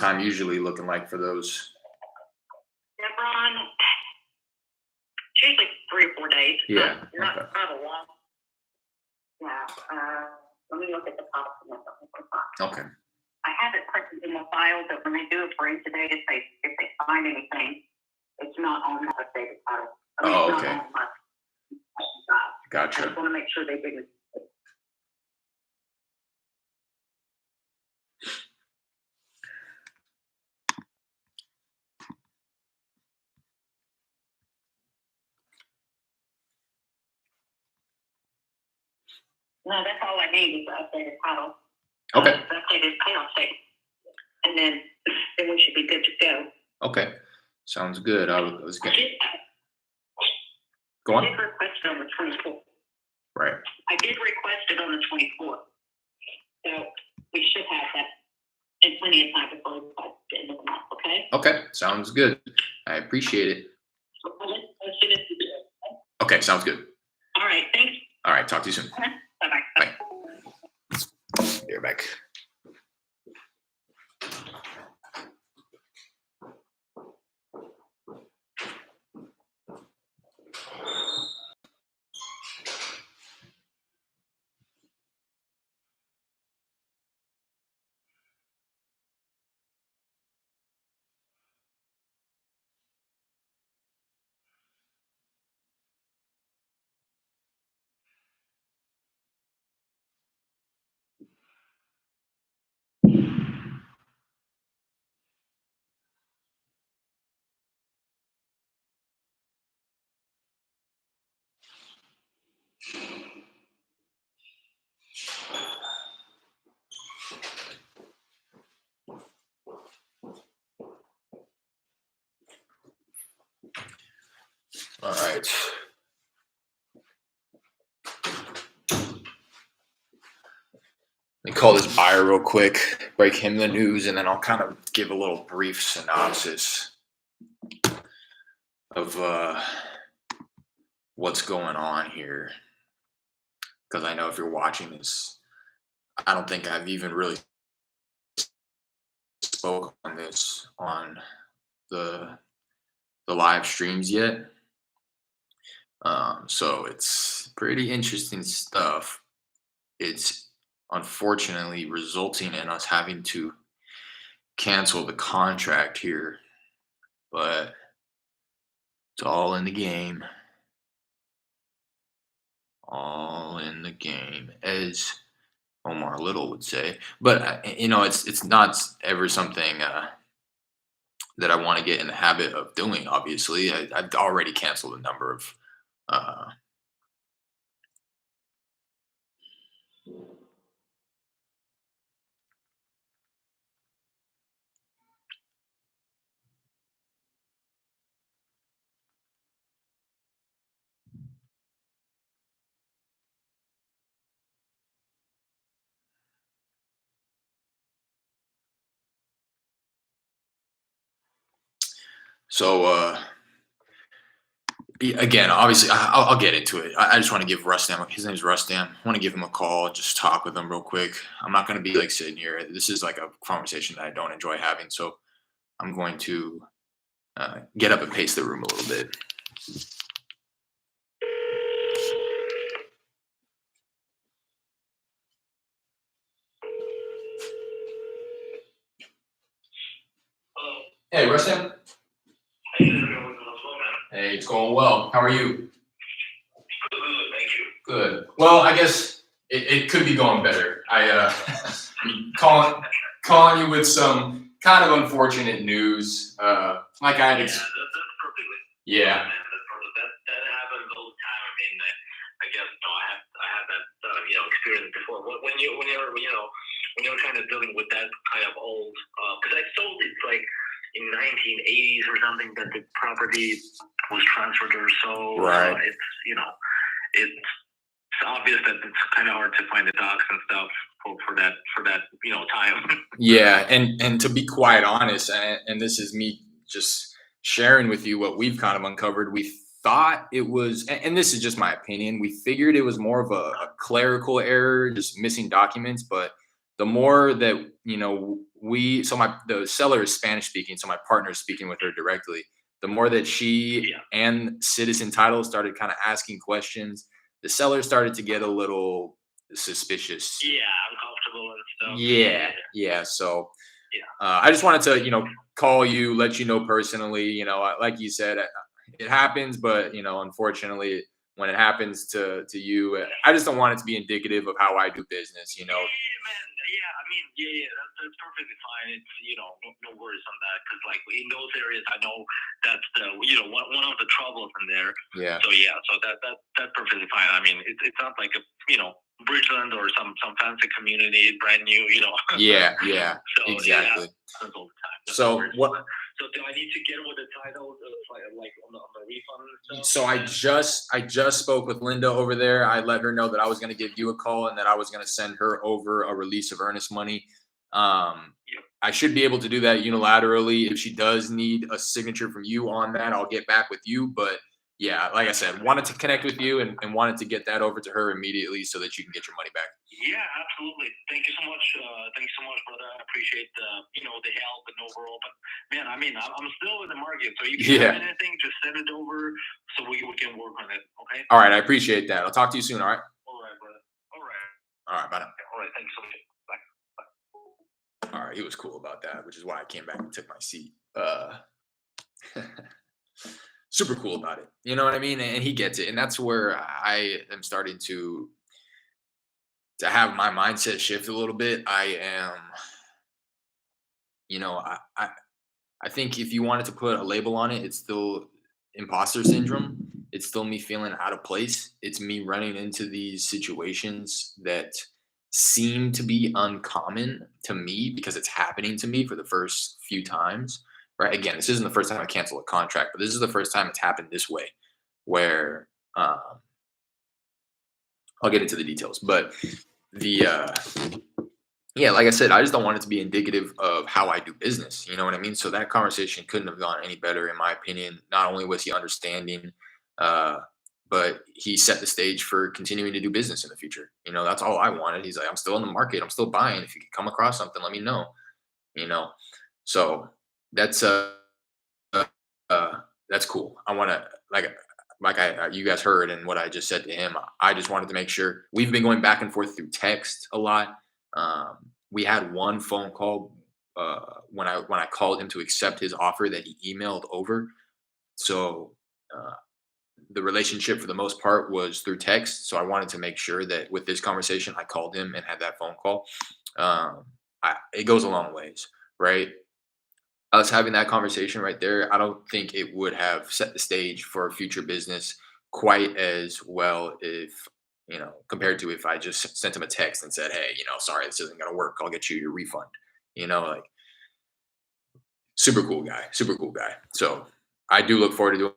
time usually looking like for those? Yeah, Ron, it's usually 3 or 4 days. Yeah. Not, Okay. not a long. Yeah. Let me look at the policy number. Okay. I have it printed in the file, but when they do it for each today, if they find anything, it's not on the updated file. Oh, it's okay. not on my file. I Gotcha. just want to make sure they didn't. No, that's all I need is the updated title. Okay. The updated payoff statement. And then we should be good to go. Okay. Sounds good. I was I going did, go I did on. request it on the 24th. Right. I did request it on the 24th. So we should have that in plenty of time before the end of the month, okay? Okay. Sounds good. I appreciate it. So as soon as we do it. Okay. Sounds good. All right, thanks. All right. Talk to you soon. Bye-bye. Bye. You're back. All right. Let me call this buyer real quick, break him the news, and then I'll kind of give a little brief synopsis of what's going on here. Because I know if you're watching this, I don't think I've even really spoke on this on the live streams yet. So it's pretty interesting stuff. It's unfortunately resulting in us having to cancel the contract here, but it's all in the game. All in the game, as Omar Little would say. But it's not ever something that I want to get in the habit of doing. Obviously, I've already canceled a number of. So again, obviously, I'll get into it. I just want to give Rustam. His name's Rustam. I want to give him a call, just talk with him real quick. I'm not going to be like sitting here. This is like a conversation that I don't enjoy having. So I'm going to get up and pace the room a little bit. Hey, Rustam. Hey, it's going well. How are you? Good, thank you. Good. Well, I guess it could be going better. I'm calling you with some kind of unfortunate news. Like I had. That's perfectly. Yeah. Man, that happens all the time. I mean, I guess I had that experience before. When you're kind of dealing with that kind of old, because I sold it like in 1980s or something that the property was transferred or so. Right. It's obvious that it's kind of hard to find the docs and stuff for that time. Yeah, and to be quite honest, and this is me just sharing with you what we've kind of uncovered. We thought it was, and this is just my opinion, we figured it was more of a clerical error, just missing documents, but the more that the seller is Spanish speaking, so my partner is speaking with her directly. The more that she Yeah. and Citizen Title started kind of asking questions, the seller started to get a little suspicious. Yeah, uncomfortable and stuff. Yeah, Yeah. yeah. So Yeah. I just wanted to, call you, let you know personally. Like you said, it happens, but unfortunately, when it happens to you, I just don't want it to be indicative of how I do business. Yeah, man. Yeah, I mean, yeah, that's perfectly fine. It's no worries on that because like in those areas, I know that's the one of the troubles in there. Yeah, So yeah, so that's perfectly fine. I mean, it's not like a Bridgeland or some fancy community, brand new. yeah, yeah, So it exactly. happens all the time. That's no So worries. what? So do I need to get with the title, like on the refund and stuff? So I just spoke with Linda over there. I let her know that I was going to give you a call and that I was going to send her over a release of earnest money. Yep. I should be able to do that unilaterally. If she does need a signature from you on that, I'll get back with you. But yeah, like I said, wanted to connect with you and wanted to get that over to her immediately so that you can get your money back. Yeah, absolutely. Thank you so much. Thank you so much, brother. I appreciate the help and overall. But man, I mean, I'm still in the market. So if you Yeah. have anything, just send it over so we can work on it. Okay. All right. I appreciate that. I'll talk to you soon. All right. All right, brother. All right. All right. Bye now. All right. Thanks so much. Bye. All right. He was cool about that, which is why I came back and took my seat. Super cool about it. You know what I mean? And he gets it. And that's where I am starting to have my mindset shift a little bit. I am, you know, I think if you wanted to put a label on it, it's still imposter syndrome. It's still me feeling out of place. It's me running into these situations that seem to be uncommon to me because it's happening to me for the first few times. Right. Again, this isn't the first time I cancel a contract, but this is the first time it's happened this way where I'll get into the details. But the yeah, like I said, I just don't want it to be indicative of how I do business. You know what I mean? So that conversation couldn't have gone any better, in my opinion. Not only was he understanding, uh, but he set the stage for continuing to do business in the future. That's all I wanted. He's like, I'm still in the market. I'm still buying. If you could come across something, let me know. You know, so that's uh, that's cool. I want to you guys heard and what I just said to him. I just wanted to make sure we've been going back and forth through text a lot. We had one phone call when I called him to accept his offer that he emailed over. So uh, the relationship for the most part was through text. So I wanted to make sure that with this conversation, I called him and had that phone call. Um, it goes a long ways, right? Us having that conversation right there, I don't think it would have set the stage for future business quite as well if, compared to if I just sent him a text and said, hey, sorry, this isn't going to work. I'll get you your refund. Like super cool guy, super cool guy. So I do look forward to doing.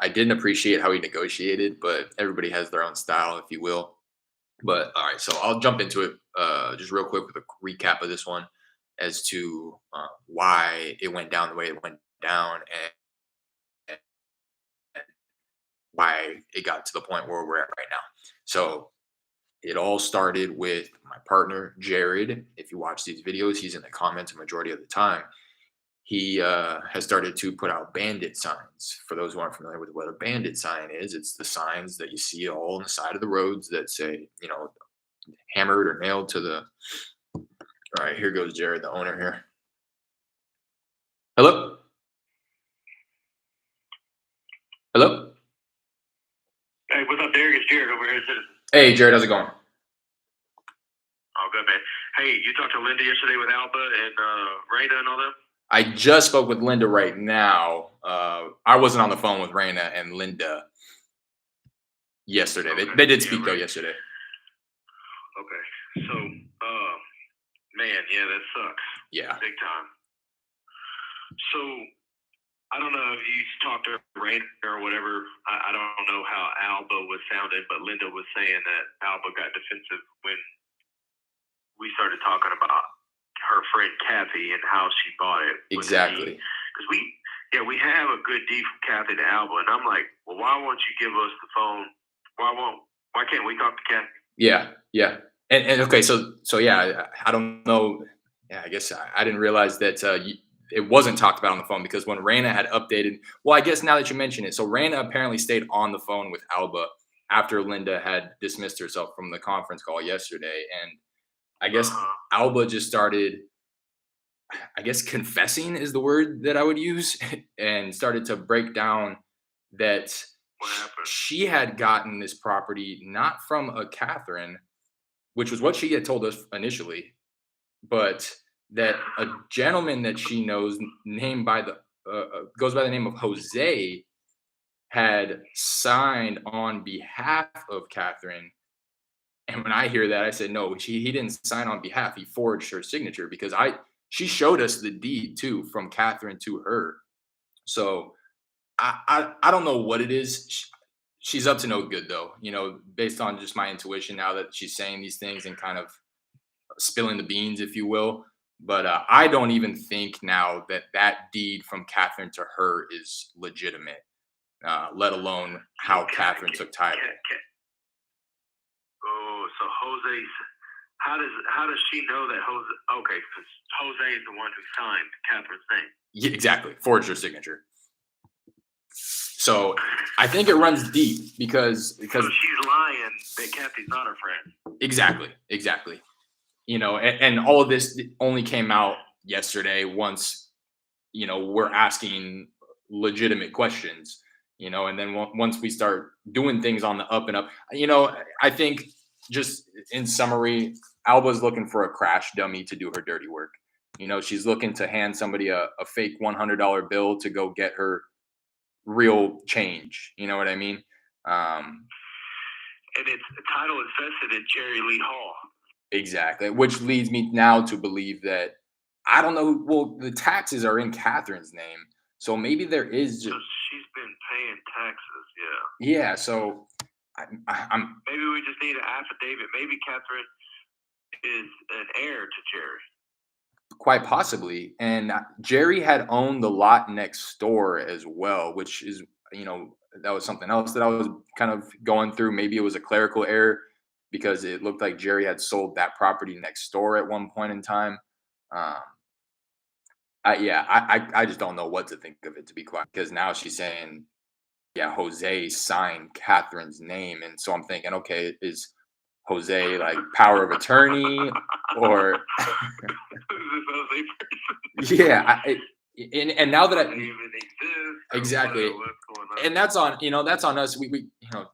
I didn't appreciate how he negotiated, but everybody has their own style, if you will. But all right, so I'll jump into it just real quick with a recap of this one as to why it went down the way it went down and why it got to the point where we're at right now. So it all started with my partner, Jared. If you watch these videos, he's in the comments a majority of the time. He has started to put out bandit signs. For those who aren't familiar with what a bandit sign is, it's the signs that you see all on the side of the roads that say, hammered or nailed to the. All right, here goes Jared, the owner here. Hello? Hello? Hey, what's up, Derek? It's Jared over here. Hey, Jared, how's it going? Oh, good, man. Hey, you talked to Linda yesterday with Alba and Raina and all them? I just spoke with Linda right now. I wasn't on the phone with Raina and Linda yesterday. Okay. They did Yeah, speak though right. yesterday. Okay. So, man, yeah, that sucks. Yeah. Big time. So, I don't know if you talked to Raina or whatever. I don't know how Alba was sounding, but Linda was saying that Alba got defensive when we started talking about her friend Kathy and how she bought it. Exactly. Because we have a good deed from Kathy to Alba, and I'm like, well, why won't you give us the phone? Why can't we talk to Kathy? Yeah. And okay, so yeah, I don't know. Yeah, I guess I didn't realize that it wasn't talked about on the phone because when Raina had updated, well, I guess now that you mention it, so Raina apparently stayed on the phone with Alba after Linda had dismissed herself from the conference call yesterday, and I guess Uh-huh. Alba just started, I guess, confessing is the word that I would use, and started to break down that What happened? she had gotten this property not from a Catherine, which was what she had told us initially, but that a gentleman that she knows, named by the goes by the name of Jose, had signed on behalf of Catherine. And when I hear that, I said, no, he didn't sign on behalf. He forged her signature because she showed us the deed too from Catherine to her. So I don't know what it is. She's up to no good though, based on just my intuition now that she's saying these things and kind of spilling the beans, if you will. But I don't even think now that that deed from Catherine to her is legitimate, let alone So how Catherine took title. oh, so Jose's. How does she know that Jose? Okay, because Jose is the one who signed Catherine's name. Yeah, exactly, forged her signature. So I think it runs deep because So she's lying that Kathy's not her friend. exactly. And all of this only came out yesterday once we're asking legitimate questions, and then once we start doing things on the up and up, I think, just in summary, Alba's looking for a crash dummy to do her dirty work. She's looking to hand somebody a fake $100 bill to go get her real change. You know what I mean? um And its title is vested in Jerry Lee Hall. exactly, which leads me now to believe that, I don't know, well, the taxes are in Catherine's name, so maybe there is So just, she's been paying taxes, yeah. yeah. So I'm Maybe we just need an affidavit. Maybe Catherine is an heir to Jerry. quite possibly. And Jerry had owned the lot next door as well, which is, that was something else that I was kind of going through. Maybe it was a clerical error because it looked like Jerry had sold that property next door at one point in time. Um, yeah, I just don't know what to think of it, to be quiet, because now she's saying, yeah, Jose signed Catherine's name, and so I'm thinking, okay, is Jose like power of attorney, or Who's this Jose person? yeah, and now that Does I he even exist? exactly, What's going on? and that's on us. We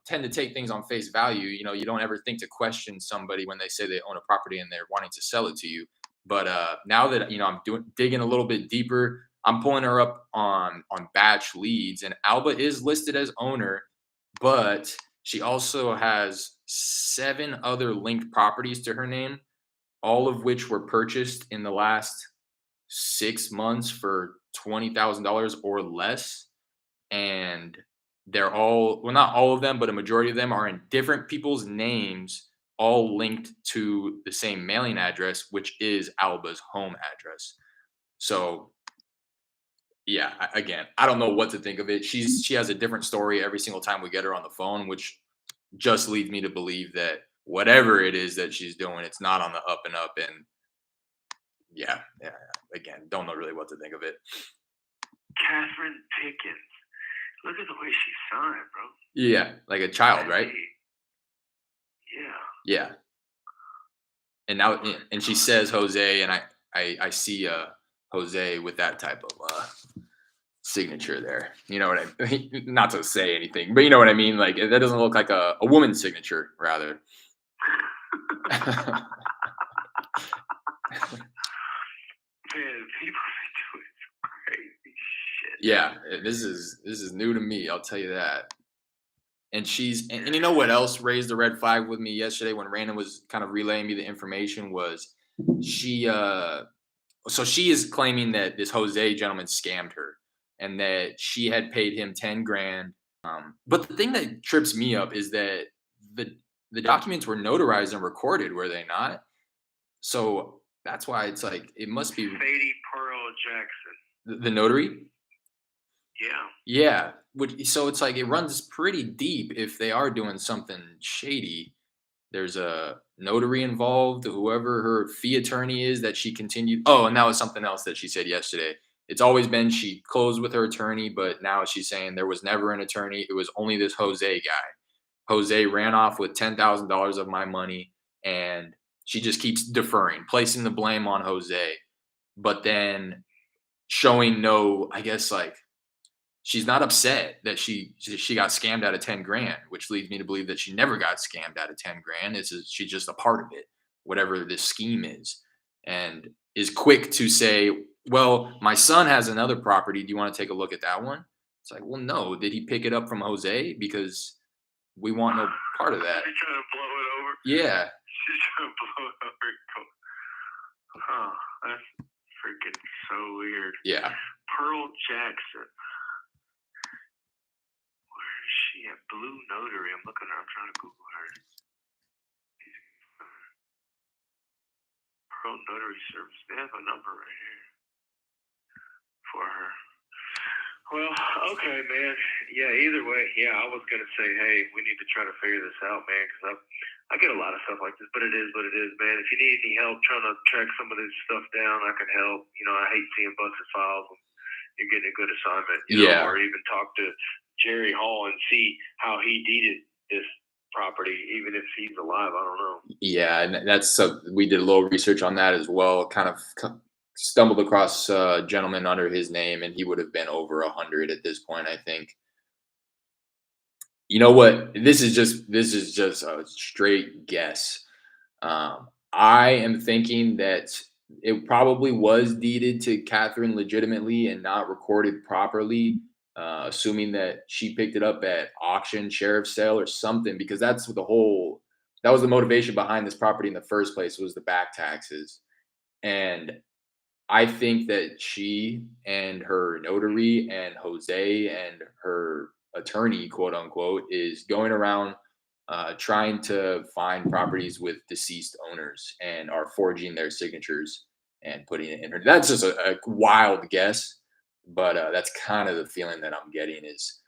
tend to take things on face value. You don't ever think to question somebody when they say they own a property and they're wanting to sell it to you. But now that I'm digging a little bit deeper, I'm pulling her up on batch leads, and Alba is listed as owner, but she also has 7 other linked properties to her name, all of which were purchased in the last 6 months for $20,000 or less. And they're all, well, not all of them, but a majority of them are in different people's names, all linked to the same mailing address, which is Alba's home address. So yeah, again, I don't know what to think of it. She has a different story every single time we get her on the phone, which just leads me to believe that whatever it is that she's doing, it's not on the up and up. And yeah, again, don't know really what to think of it. Catherine Pickens. Look at the way she signed, bro. Yeah, like a child, right? Yeah. Yeah. And now, and she says Jose, and I see Jose with that type of signature there. You know what I mean? Not to say anything, but you know what I mean. Like, that doesn't look like a woman's signature, rather. Man, people be doing some crazy shit. Yeah, this is new to me. I'll tell you that. And and you know what else raised the red flag with me yesterday when Randon was kind of relaying me the information was she so she is claiming that this Jose gentleman scammed her and that she had paid him 10 grand. But the thing that trips me up is that the documents were notarized and recorded, were they not? So that's why it's like it must be Sadie Pearl Jackson. the notary. Yeah. Yeah, so it's like it runs pretty deep if they are doing something shady. there's a notary involved, whoever her fee attorney is that she continued. Oh, and that was something else that she said yesterday. It's always been she closed with her attorney, but now she's saying there was never an attorney. It was only this Jose guy. Jose ran off with $10,000 of my money, and she just keeps deferring, placing the blame on Jose, but then showing no, I guess, like, she's not upset that she got scammed out of 10 grand, which leads me to believe that she never got scammed out of 10 grand. She's just a part of it, whatever this scheme is, and is quick to say, well, my son has another property. Do you want to take a look at that one? It's like, well, no. Did he pick it up from Jose? Because we want no part of that. She's trying to blow it over. Yeah. She's trying to blow it over. Oh, that's freaking so weird. Yeah. Pearl Jackson. Where is she at? Blue Notary. I'm looking at her. I'm trying to Google her. Pearl Notary Service. They have a number right here for her. Well, okay, man. Yeah, either way, yeah, I was going to say, hey, we need to try to figure this out, man, because I get a lot of stuff like this, but it is what it is, man. If you need any help trying to track some of this stuff down, I can help. You know, I hate seeing busted files when you're getting a good assignment, you know, or even talk to Jerry Hall and see how he deeded this property, even if he's alive. I don't know. Yeah, and we did a little research on that as well. Kind of stumbled across a gentleman under his name, and he would have been over 100 at this point, I think. You know what? This is just a straight guess. I am thinking that it probably was deeded to Catherine legitimately and not recorded properly, assuming that she picked it up at auction, sheriff's sale, or something, because that was the motivation behind this property in the first place, was the back taxes. And I think that she and her notary and Jose and her attorney, quote unquote, is going around trying to find properties with deceased owners and are forging their signatures and putting it in her. That's just a wild guess, but that's kind of the feeling that I'm getting is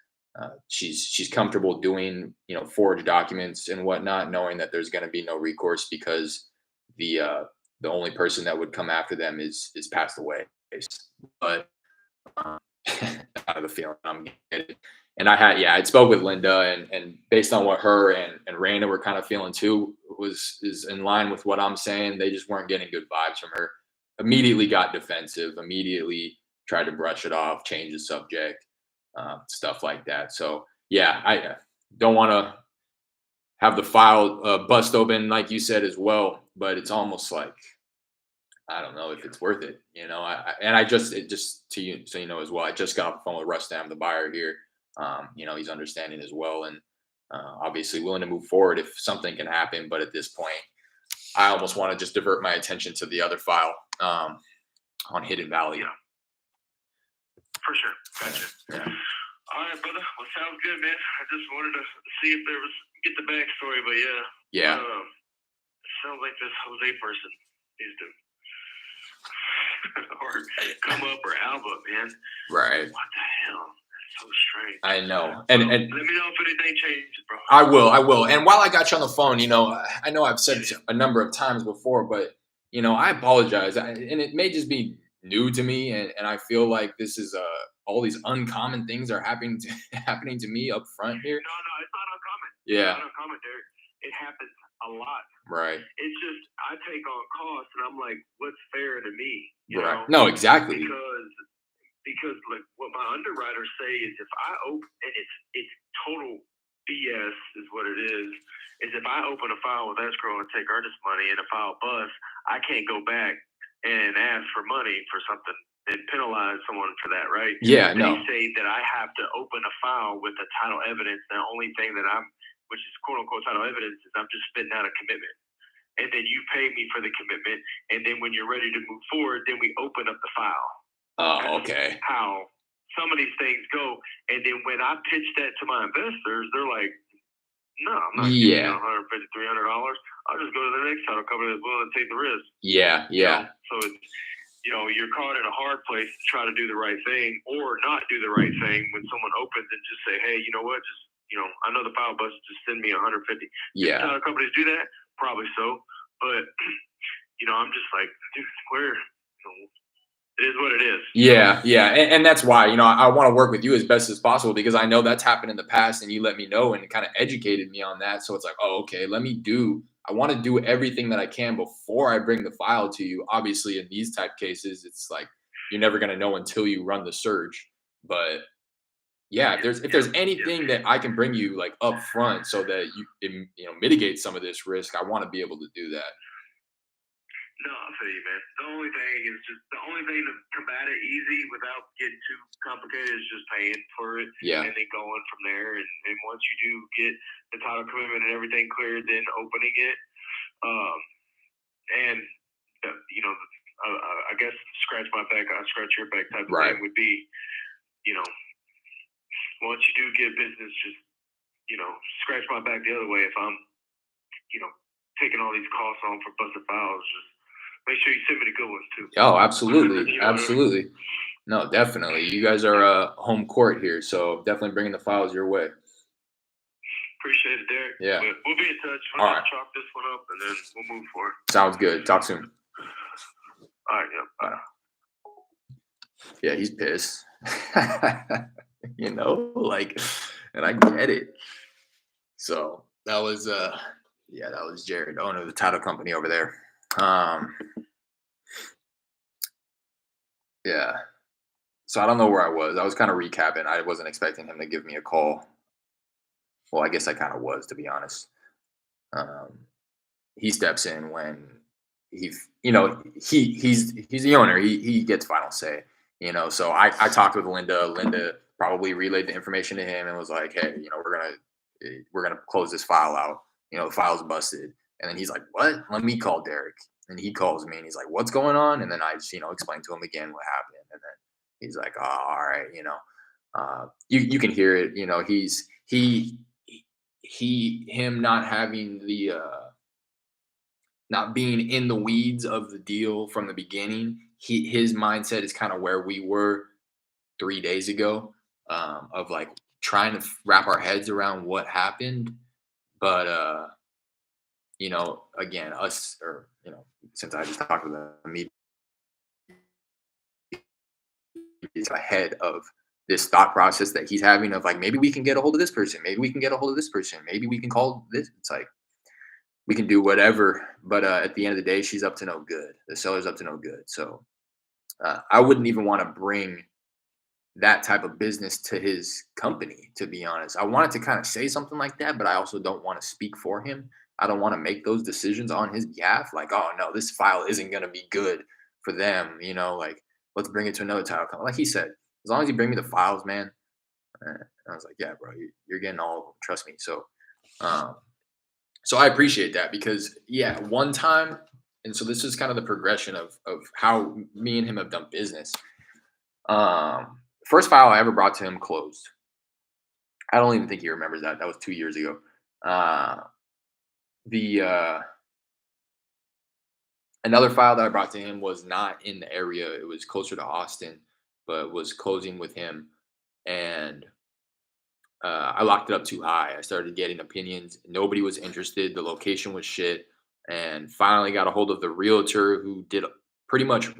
she's comfortable doing, forged documents and whatnot, knowing that there's going to be no recourse because the only person that would come after them is passed away. But kind of the feeling I'm getting. And I spoke with Linda, and based on what her and Randa were kind of feeling too, is in line with what I'm saying. They just weren't getting good vibes from her. Immediately got defensive. Immediately tried to brush it off, change the subject, stuff like that. So yeah, I don't want to have the file bust open like you said as well, but it's almost like I don't know if it's worth it. Just to you, so you know as well, I just got off the phone with Rustam, the buyer here. He's understanding as well, and obviously willing to move forward if something can happen. But at this point, I almost want to just divert my attention to the other file on Hidden Valley. Yeah, for sure. Gotcha. Yeah. All right, brother. Well, sounds good, man. I just wanted to see if there was get the backstory, but yeah. Yeah. Sounds like this Jose person needs to or come up or album, man. Right. What the hell? That's so strange. I know. And let me know if anything changes, bro. I will. And while I got you on the phone, I know I've said a number of times before, but I apologize. And it may just be new to me, and I feel like this is all these uncommon things are happening to me up front here. No, it's not uncommon. Yeah. It's not uncommon, Derek. It happens a lot. Right. It's just I take on costs, and I'm like, what's fair to me? You right. know? No, exactly. Because like what my underwriters say is if I open and it's total BS is what it is if I open a file with escrow and take earnest money and a file busts, I can't go back and ask for money for something and penalize someone for that, right? Yeah, they no. say that I have to open a file with the title evidence. The only thing that which is quote unquote title evidence, is I'm just spitting out a commitment. And then you pay me for the commitment. And then when you're ready to move forward, then we open up the file. Oh, okay. That's how some of these things go. And then when I pitch that to my investors, they're like, no, I'm not giving you $150, $300. I'll just go to the next title company that's willing to take the risk. Yeah. So it's, you're caught in a hard place to try to do the right thing or not do the right thing when someone opens and just say, hey, you know what, just I know the file busters just send me 150. Yeah. Do title companies do that? Probably so. But, I'm just like, dude, it is what it is. Yeah, yeah, and that's why I want to work with you as best as possible because I know that's happened in the past, and you let me know and kind of educated me on that. So it's like, oh, okay, I want to do everything that I can before I bring the file to you. Obviously, in these type cases, it's like you're never gonna know until you run the search. But yeah, if there's anything that I can bring you like up front so that mitigate some of this risk, I want to be able to do that. No, I feel you, man. The only thing to combat it easy without getting too complicated is just paying for it Yeah, and then going from there. And once you do get the title commitment and everything cleared, then opening it. Um, and, I guess scratch my back, I scratch your back type of right. thing would be, once you do get business, just, scratch my back the other way if I'm, taking all these costs on for busted files. Just make sure you send me the good ones too. Oh, absolutely, You know what I mean? absolutely. No, definitely. You guys are home court here, so definitely bringing the files your way. Appreciate it, Derek. Yeah. But we'll be in touch. All I'll right. just chalk this one up and then we'll move forward. Sounds good. Talk soon. All right, yeah. Bye. Yeah, he's pissed. Like, and I get it. So that was that was Jared, owner of the title company over there. Yeah. So I don't know where I was. I was kind of recapping. I wasn't expecting him to give me a call. Well, I guess I kind of was, to be honest. Um, he steps in when he's the owner. He gets final say. So I talked with Linda. Linda probably relayed the information to him and was like, hey, we're gonna close this file out. The file's busted. And then he's like, what? Let me call Derek. And he calls me and he's like, what's going on? And then I just explain to him again what happened. And then he's like, oh, all right. You can hear it. Him not having the not being in the weeds of the deal from the beginning. His mindset is kind of where we were 3 days ago, of like trying to wrap our heads around what happened. But again, us or since I just talked with him, he is ahead of this thought process that he's having of like, maybe we can get a hold of this person, maybe we can get a hold of this person, maybe we can call this. It's like we can do whatever, but at the end of the day, she's up to no good. The seller's up to no good. So I wouldn't even want to bring that type of business to his company, to be honest. I wanted to kind of say something like that, but I also don't want to speak for him. I don't want to make those decisions on his behalf. Like, oh no, this file isn't going to be good for them. Like let's bring it to another title company. Like he said, as long as you bring me the files, man. I was like, yeah, bro, you're getting all of them. Trust me. So I appreciate that because one time, and so this is kind of the progression of how me and him have done business. First file I ever brought to him closed. I don't even think he remembers that. That was 2 years ago. The another file that I brought to him was not in the area. It was closer to Austin, but was closing with him, and I locked it up too high. I started getting opinions. Nobody was interested. The location was shit. And finally got a hold of the realtor who did pretty much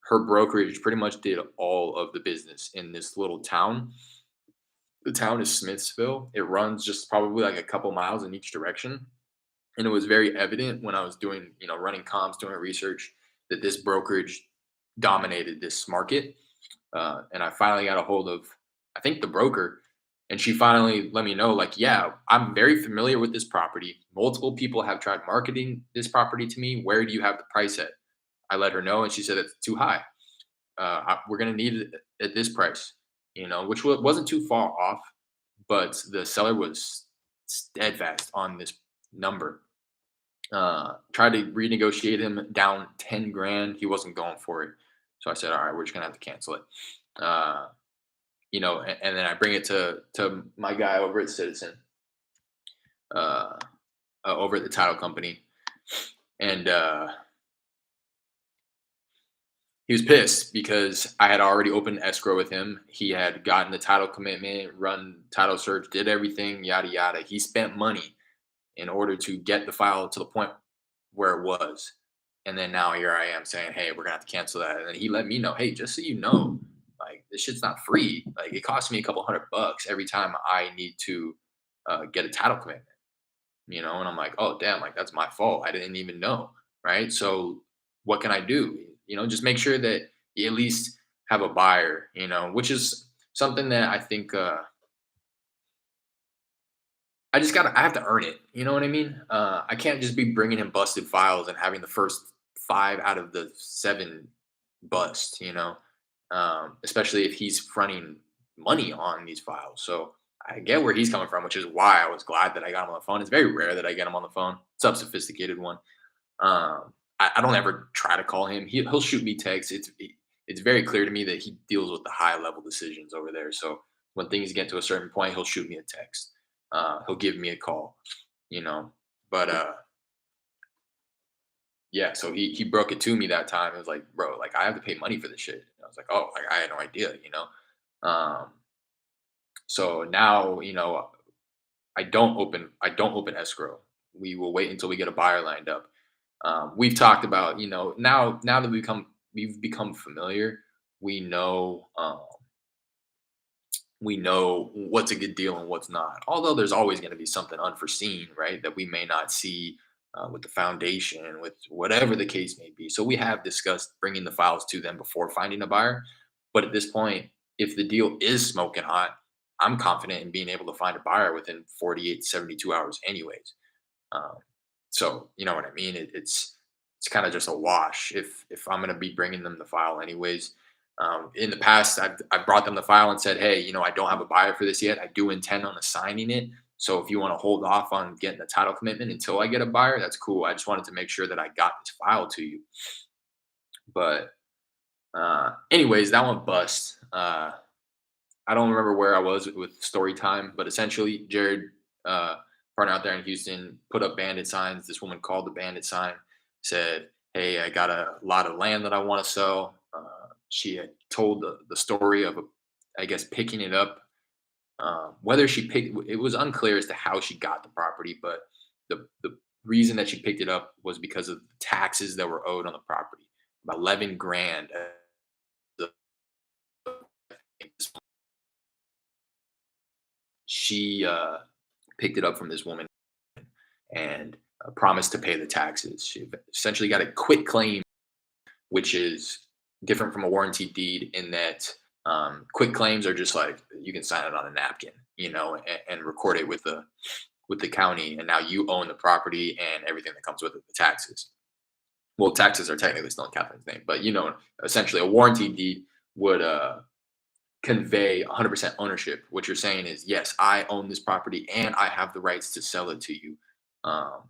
her brokerage pretty much did all of the business in this little town. The town is Smithsville. It runs just probably like a couple miles in each direction. And it was very evident when I was doing, running comps, doing research, that this brokerage dominated this market. And I finally got a hold of, I think, the broker. And she finally let me know, like, yeah, I'm very familiar with this property. Multiple people have tried marketing this property to me. Where do you have the price at? I let her know, and she said it's too high. We're going to need it at this price, which wasn't too far off, but the seller was steadfast on this number. Tried to renegotiate him down 10 grand. He wasn't going for it. So I said, all right, we're just going to have to cancel it. And then I bring it to my guy over at Citizen, over at the title company. And He was pissed because I had already opened escrow with him. He had gotten the title commitment, run title search, did everything, yada yada. He spent money in order to get the file to the point where it was. And then now here I am saying, hey, we're gonna have to cancel that. And then he let me know, hey, just so you know, like this shit's not free. Like it costs me a couple $100 every time I need to get a title commitment, and I'm like, oh damn, like that's my fault. I didn't even know. Right. So what can I do? Just make sure that you at least have a buyer, which is something that I think I have to earn it. You know what I mean? I can't just be bringing him busted files and having the first 5 out of the 7 bust. Especially if he's fronting money on these files. So I get where he's coming from, which is why I was glad that I got him on the phone. It's very rare that I get him on the phone. It's a sophisticated one. I don't ever try to call him. He'll shoot me texts. It's very clear to me that he deals with the high level decisions over there. So when things get to a certain point, he'll shoot me a text. He'll give me a call, you know. But yeah, so he broke it to me that time. It was like, bro, like I have to pay money for this shit. And I was like, oh, like, I had no idea. Um, so now, I don't open escrow. We will wait until we get a buyer lined up. We've talked about, now that we've become familiar, we know we know what's a good deal and what's not. Although there's always going to be something unforeseen, right, that we may not see with the foundation, with whatever the case may be. So we have discussed bringing the files to them before finding a buyer. But at this point, if the deal is smoking hot, I'm confident in being able to find a buyer within 48 to 72 hours, anyways. Um, so you know what I mean. It's kind of just a wash if I'm going to be bringing them the file anyways. In the past, I've brought them the file and said, hey, I don't have a buyer for this yet. I do intend on assigning it. So if you want to hold off on getting the title commitment until I get a buyer, that's cool. I just wanted to make sure that I got this file to you. But anyways, that one bust. I don't remember where I was with story time, but essentially, Jared, partner out there in Houston, put up bandit signs. This woman called the bandit sign, said, "Hey, I got a lot of land that I want to sell." She had told the story of, I guess, picking it up. Whether she picked, it was unclear as to how she got the property, but the reason that she picked it up was because of the taxes that were owed on the property, about 11 grand. She picked it up from this woman and promised to pay the taxes. She essentially got a quit claim, which is different from a warranty deed in that quit claims are just like you can sign it on a napkin, and record it with the county, and now you own the property and everything that comes with it, the taxes. Well, taxes are technically still in Catherine's name, but essentially a warranty deed would convey 100% ownership. What you're saying is, yes, I own this property and I have the rights to sell it to you. Um,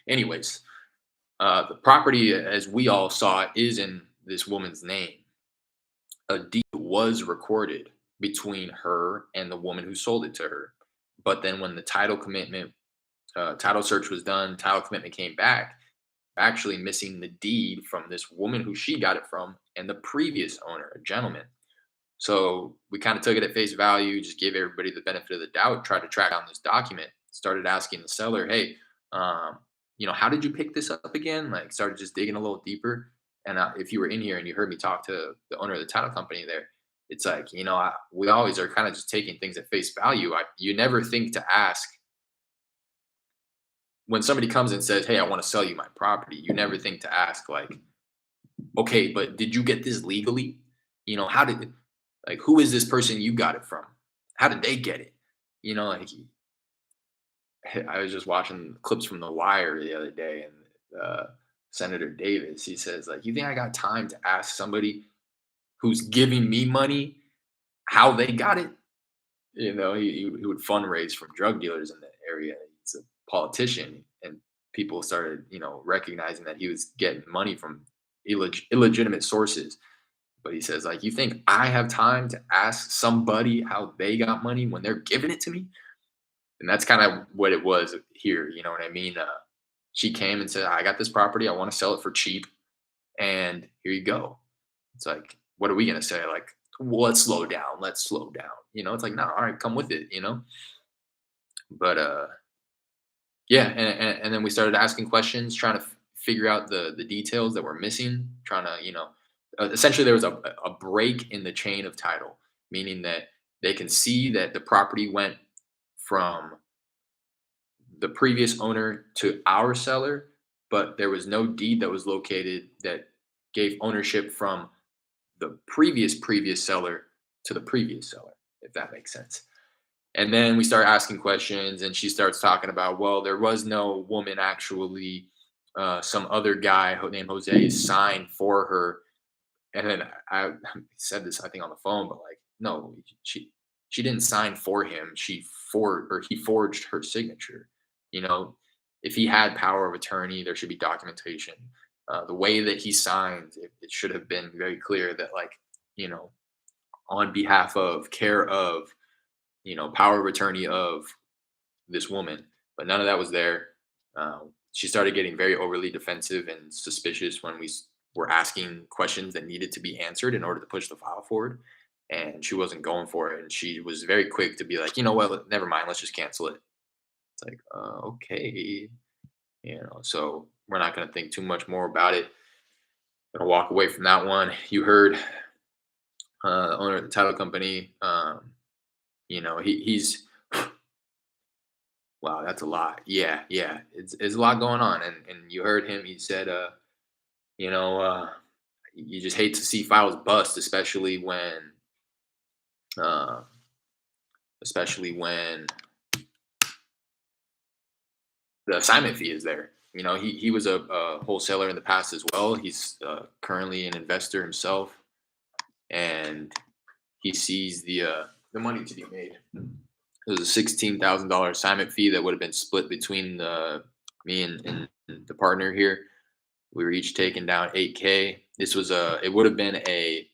anyways, the property, as we all saw, is in this woman's name. A deed was recorded between her and the woman who sold it to her. But then when the title search was done, title commitment came back, actually missing the deed from this woman who she got it from and the previous owner, a gentleman. So we kind of took it at face value, just gave everybody the benefit of the doubt, tried to track down this document, started asking the seller, hey, how did you pick this up again? Like, started just digging a little deeper. And if you were in here and you heard me talk to the owner of the title company there, it's like, we always are kind of just taking things at face value. You never think to ask when somebody comes and says, hey, I want to sell you my property. You never think to ask, like, okay, but did you get this legally? How did, like, who is this person you got it from? How did they get it? Like, I was just watching clips from The Wire the other day, and Senator Davis, he says, like, you think I got time to ask somebody who's giving me money how they got it? He would fundraise from drug dealers in the area. He's a politician, and people started, recognizing that he was getting money from illegitimate sources. But he says, like, you think I have time to ask somebody how they got money when they're giving it to me? And that's kind of what it was here. You know what I mean? She came and said, I got this property. I want to sell it for cheap. and here you go. It's like, what are we gonna say? Like, well, let's slow down. Let's slow down. It's like, no, all right, come with it. But yeah, and then we started asking questions, trying to figure out the details that were missing, trying to, essentially there was a break in the chain of title, meaning that they can see that the property went from the previous owner to our seller, but there was no deed that was located that gave ownership from the previous seller to the previous seller, if that makes sense. And then we start asking questions, and she starts talking about, well, there was no woman actually. Some other guy named Jose signed for her, and then I said this, I think, on the phone, but like, no, she didn't sign for him. He forged her signature. You know, if he had power of attorney, there should be documentation. The way that he signed, it should have been very clear that, like, you know, on behalf of, care of, power of attorney of this woman, but none of that was there. She started getting very overly defensive and suspicious when were asking questions that needed to be answered in order to push the file forward. And she wasn't going for it. And she was very quick to be like, you know what, never mind, let's just cancel it. It's like, okay. So we're not going to think too much more about it. Gonna walk away from that one. You heard the owner of the title company. He's wow, that's a lot. Yeah, yeah. It's a lot going on. And you heard him, he said, you know, you just hate to see files bust, uh especially when the assignment fee is there. He was a wholesaler in the past as well. He's currently an investor himself, and he sees the money to be made. It was a $16,000 assignment fee that would have been split between me and the partner here. We were each taking down 8K. It would have been a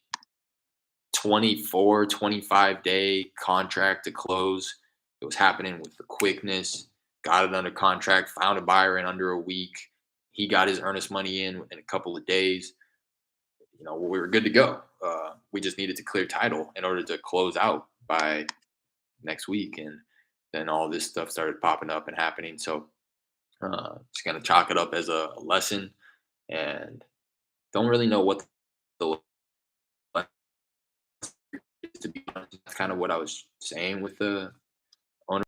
24, 25-day contract to close. It was happening with the quickness. Got it under contract, found a buyer in under a week. He got his earnest money in a couple of days. We were good to go. We just needed to clear title in order to close out by next week. And then all this stuff started popping up and happening. So just gonna chalk it up as a lesson, and don't really know what the lesson is, to be honest. That's kind of what I was saying with the owner.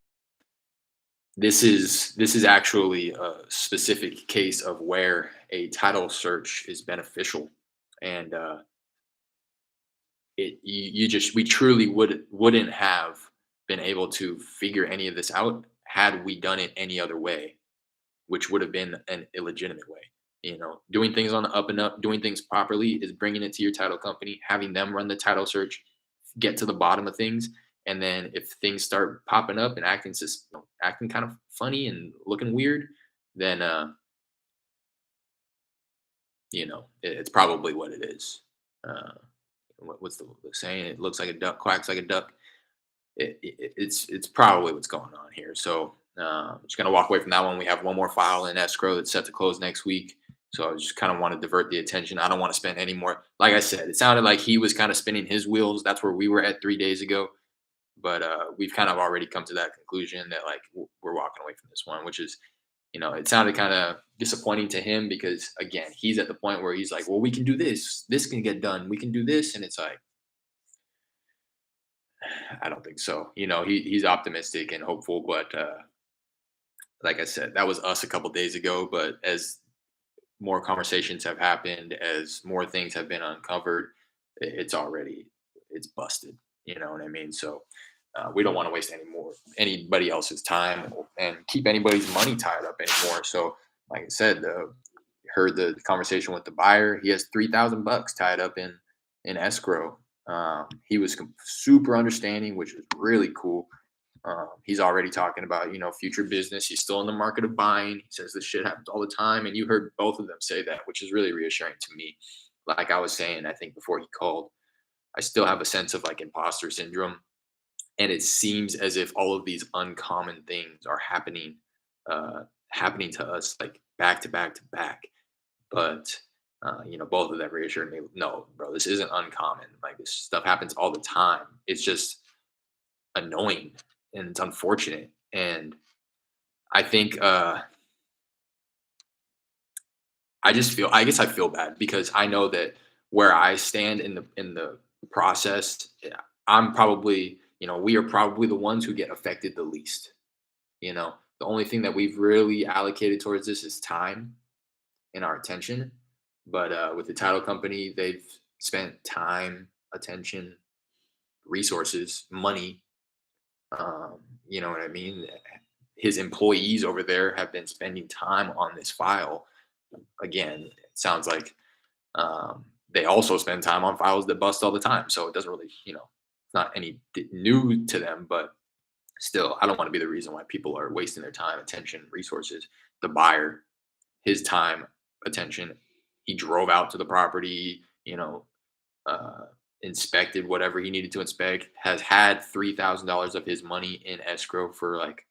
This is actually a specific case of where a title search is beneficial, and we truly wouldn't have been able to figure any of this out had we done it any other way, which would have been an illegitimate way. Doing things on the up and up, doing things properly is bringing it to your title company, having them run the title search, get to the bottom of things, and then if things start popping up and acting kind of funny and looking weird, then it's probably what it is. Uh, what's the saying? It looks like a duck, quacks like a duck. It's probably what's going on here. So I'm just gonna walk away from that one. We have one more file in escrow that's set to close next week. So I just kind of want to divert the attention. I don't want to spend any more. Like I said, it sounded like he was kind of spinning his wheels. That's where we were at 3 days ago. But we've kind of already come to that conclusion that, like, we're walking away from this one, which is, it sounded kind of disappointing to him because, again, he's at the point where he's like, well, we can do this. This can get done. We can do this. And it's like, I don't think so. He's optimistic and hopeful, but like I said, that was us a couple days ago. But as more conversations have happened, as more things have been uncovered, it's busted. You know what I mean? So we don't want to waste anybody else's time and keep anybody's money tied up anymore. So, like I said, heard the conversation with the buyer. He has $3,000 tied up in escrow. He was super understanding, which was really cool. He's already talking about, future business. He's still in the market of buying. He says this shit happens all the time. And you heard both of them say that, which is really reassuring to me. Like I was saying, I think before he called, I still have a sense of, like, imposter syndrome. And it seems as if all of these uncommon things are happening to us, like, back to back to back. But Both of them reassured me, no, bro, this isn't uncommon. Like this stuff happens all the time. It's just annoying and it's unfortunate. And I think I guess I feel bad because I know that where I stand in the process, yeah, I'm probably, we are probably the ones who get affected the least. The only thing that we've really allocated towards this is time and our attention. But with the title company, they've spent time, attention, resources, money. You know what I mean? His employees over there have been spending time on this file. Again, it sounds like they also spend time on files that bust all the time. So it doesn't really, it's not any new to them, but still, I don't want to be the reason why people are wasting their time, attention, resources. The buyer, his time, attention, he drove out to the property, uh, inspected whatever he needed to inspect, has had $3,000 of his money in escrow for like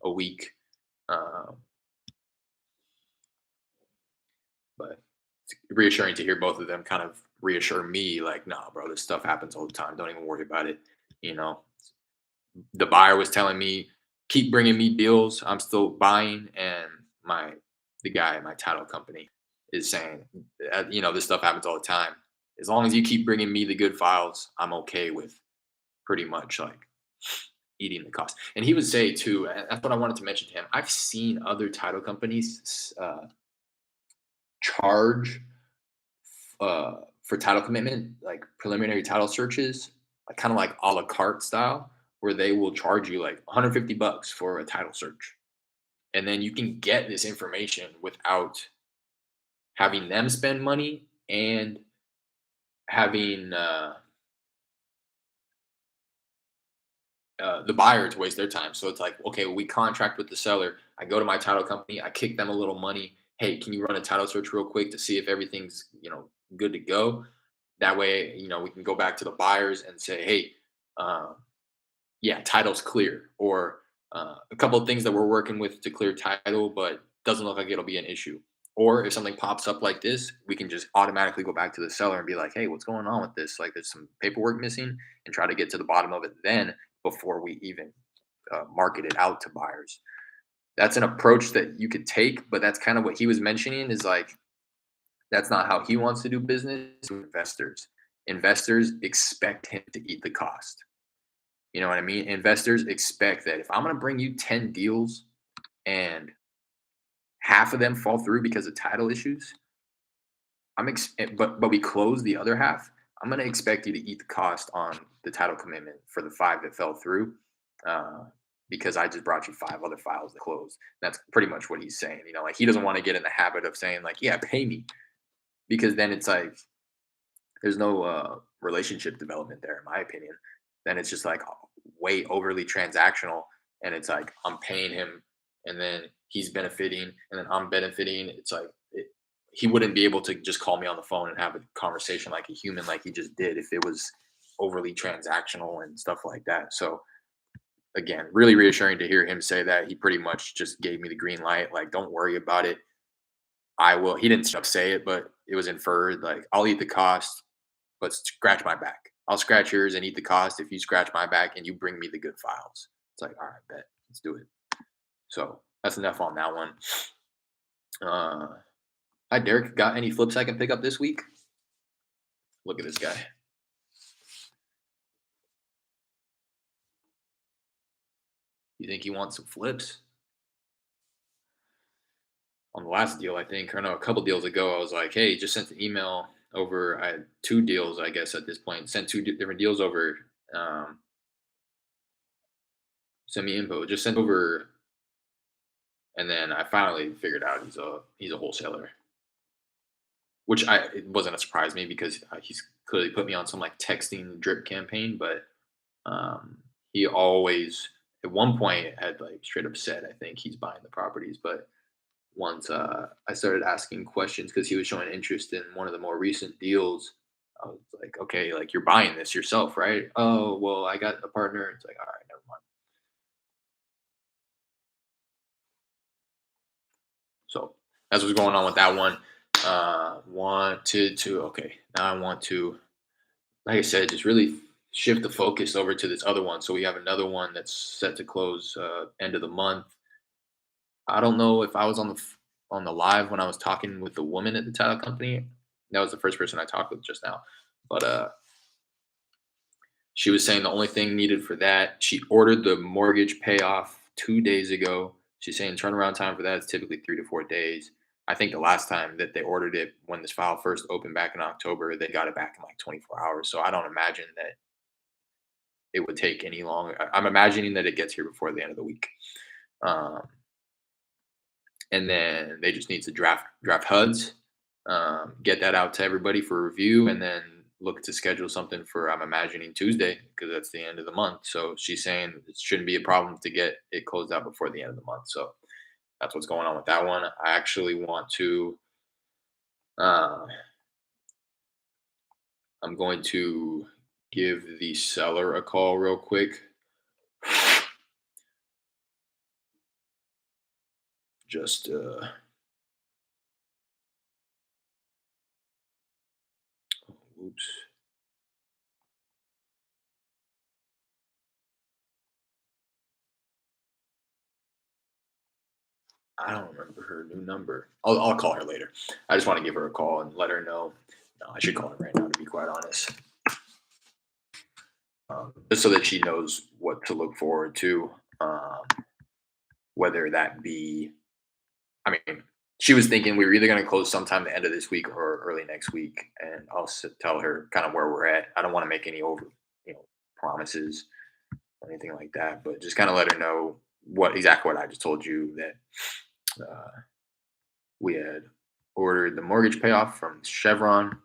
a week. Um, but it's reassuring to hear both of them kind of reassure me, like, nah, bro, this stuff happens all the time. Don't even worry about it. You know, the buyer was telling me, keep bringing me deals. I'm still buying. And the guy at my title company is saying, this stuff happens all the time. As long as you keep bringing me the good files, I'm okay with pretty much like eating the cost. And he would say too, and that's what I wanted to mention to him. I've seen other title companies charge for title commitment, like preliminary title searches, like kind of like a la carte style, where they will charge you like 150 bucks for a title search. And then you can get this information without having them spend money and having the buyer to waste their time. So it's like, okay, we contract with the seller. I go to my title company, I kick them a little money. Hey, can you run a title search real quick to see if everything's good to go? That way, we can go back to the buyers and say, hey, um, yeah, title's clear, or a couple of things that we're working with to clear title, but doesn't look like it'll be an issue. Or if something pops up like this, we can just automatically go back to the seller and be like, hey, what's going on with this? Like, there's some paperwork missing, and try to get to the bottom of it then before we even market it out to buyers. That's an approach that you could take, but that's kind of what he was mentioning is like, that's not how he wants to do business with investors. Investors expect him to eat the cost. You know what I mean? Investors expect that if I'm going to bring you 10 deals and half of them fall through because of title issues, but we close the other half, I'm going to expect you to eat the cost on the title commitment for the 5 that fell through, uh, because I just brought you 5 other files that closed. That's pretty much what he's saying. Like he doesn't want to get in the habit of saying like, yeah, pay me, because then it's like there's no relationship development there, in my opinion. Then it's just like way overly transactional, and it's like I'm paying him, and then he's benefiting, and then I'm benefiting. It's like he wouldn't be able to just call me on the phone and have a conversation like a human, like he just did, if it was overly transactional and stuff like that. So again, really reassuring to hear him say that. He pretty much just gave me the green light, like don't worry about it. I will. He didn't straight up say it, but it was inferred. Like I'll eat the cost, but scratch my back. I'll scratch yours and eat the cost if you scratch my back and you bring me the good files. It's like, all right, bet. Let's do it. So that's enough on that one. Hi, Derek. Got any flips I can pick up this week? Look at this guy. You think he wants some flips? On the last deal, I think, or no, a couple deals ago, I was like, hey, just sent an email over. I had 2 deals, I guess, at this point. Sent 2 different deals over. Send me info. Just sent over, and then I finally figured out he's a wholesaler, which it wasn't a surprise to me because he's clearly put me on some like texting drip campaign. But he always at one point had like straight up said, I think he's buying the properties, but once I started asking questions because he was showing interest in one of the more recent deals. I was like, okay, like you're buying this yourself, right? Oh, well, I got a partner. It's like, all right, never mind. So that's what's going on with that one. Wanted to okay. Now I want to, like I said, just really shift the focus over to this other one. So we have another one that's set to close end of the month. I don't know if I was on the live when I was talking with the woman at the title company. That was the first person I talked with just now. But she was saying the only thing needed for that, she ordered the mortgage payoff 2 days ago. She's saying turnaround time for that is typically 3 to 4 days. I think the last time that they ordered it when this file first opened back in October, they got it back in like 24 hours. So I don't imagine that it would take any longer. I'm imagining that it gets here before the end of the week. Um, and then they just need to draft HUDs, get that out to everybody for review, and then look to schedule something for I'm imagining Tuesday because that's the end of the month. So she's saying it shouldn't be a problem to get it closed out before the end of the month. So that's what's going on with that one. I actually want to. Uh, I'm going to give the seller a call real quick. Just oops. I don't remember her new number. I'll call her later. I just want to give her a call and let her know. No, I should call her right now to be quite honest, just so that she knows what to look forward to. Um, whether that be, I mean, she was thinking we were either going to close sometime the end of this week or early next week, and tell her kind of where we're at. I don't want to make any you know, promises or anything like that, but just kind of let her know exactly what I just told you that we had ordered the mortgage payoff from Chevron,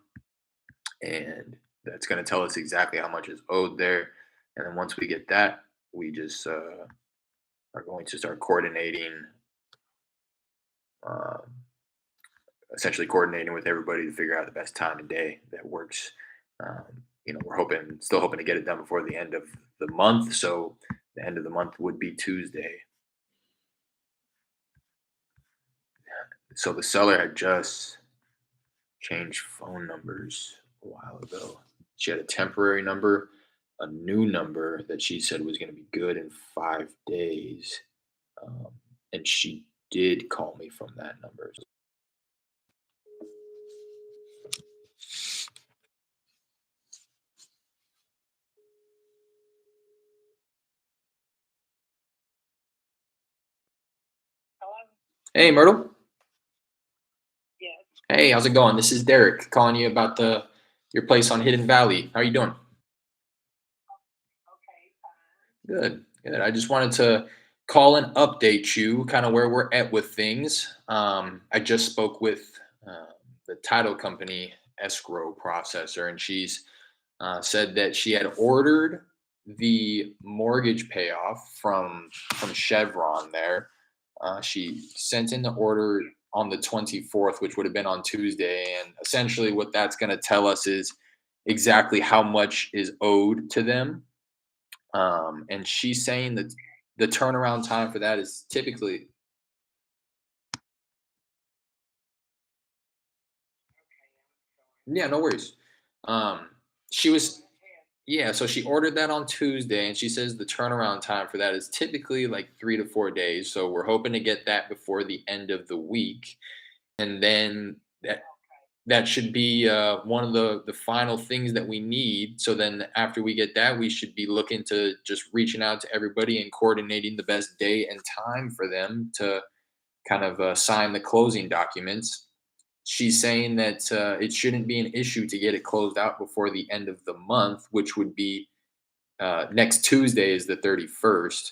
and that's going to tell us exactly how much is owed there. And then once we get that, we just are going to start coordinating, um, essentially coordinating with everybody to figure out the best time and day that works. Still hoping to get it done before the end of the month. So the end of the month would be Tuesday. So the seller had just changed phone numbers a while ago. She had a temporary number, a new number that she said was going to be good in 5 days. Um, and she did call me from that number. Hello? Hey, Myrtle. Yes. Hey, how's it going? This is Derek calling you about your place on Hidden Valley. How are you doing? Okay, fine. Good. Good. I just wanted to call and update you kind of where we're at with things. I just spoke with the title company escrow processor, and she's said that she had ordered the mortgage payoff from Chevron there. She sent in the order on the 24th, which would have been on Tuesday. And essentially, what that's going to tell us is exactly how much is owed to them. And she's saying that the turnaround time for that is typically, yeah, no worries. Um, she was, yeah, so she ordered that on Tuesday, and she says the turnaround time for that is typically like 3 to 4 days. So we're hoping to get that before the end of the week, and then that should be one of the final things that we need. So then after we get that, we should be looking to just reaching out to everybody and coordinating the best day and time for them to kind of sign the closing documents. She's saying that it shouldn't be an issue to get it closed out before the end of the month, which would be next Tuesday is the 31st.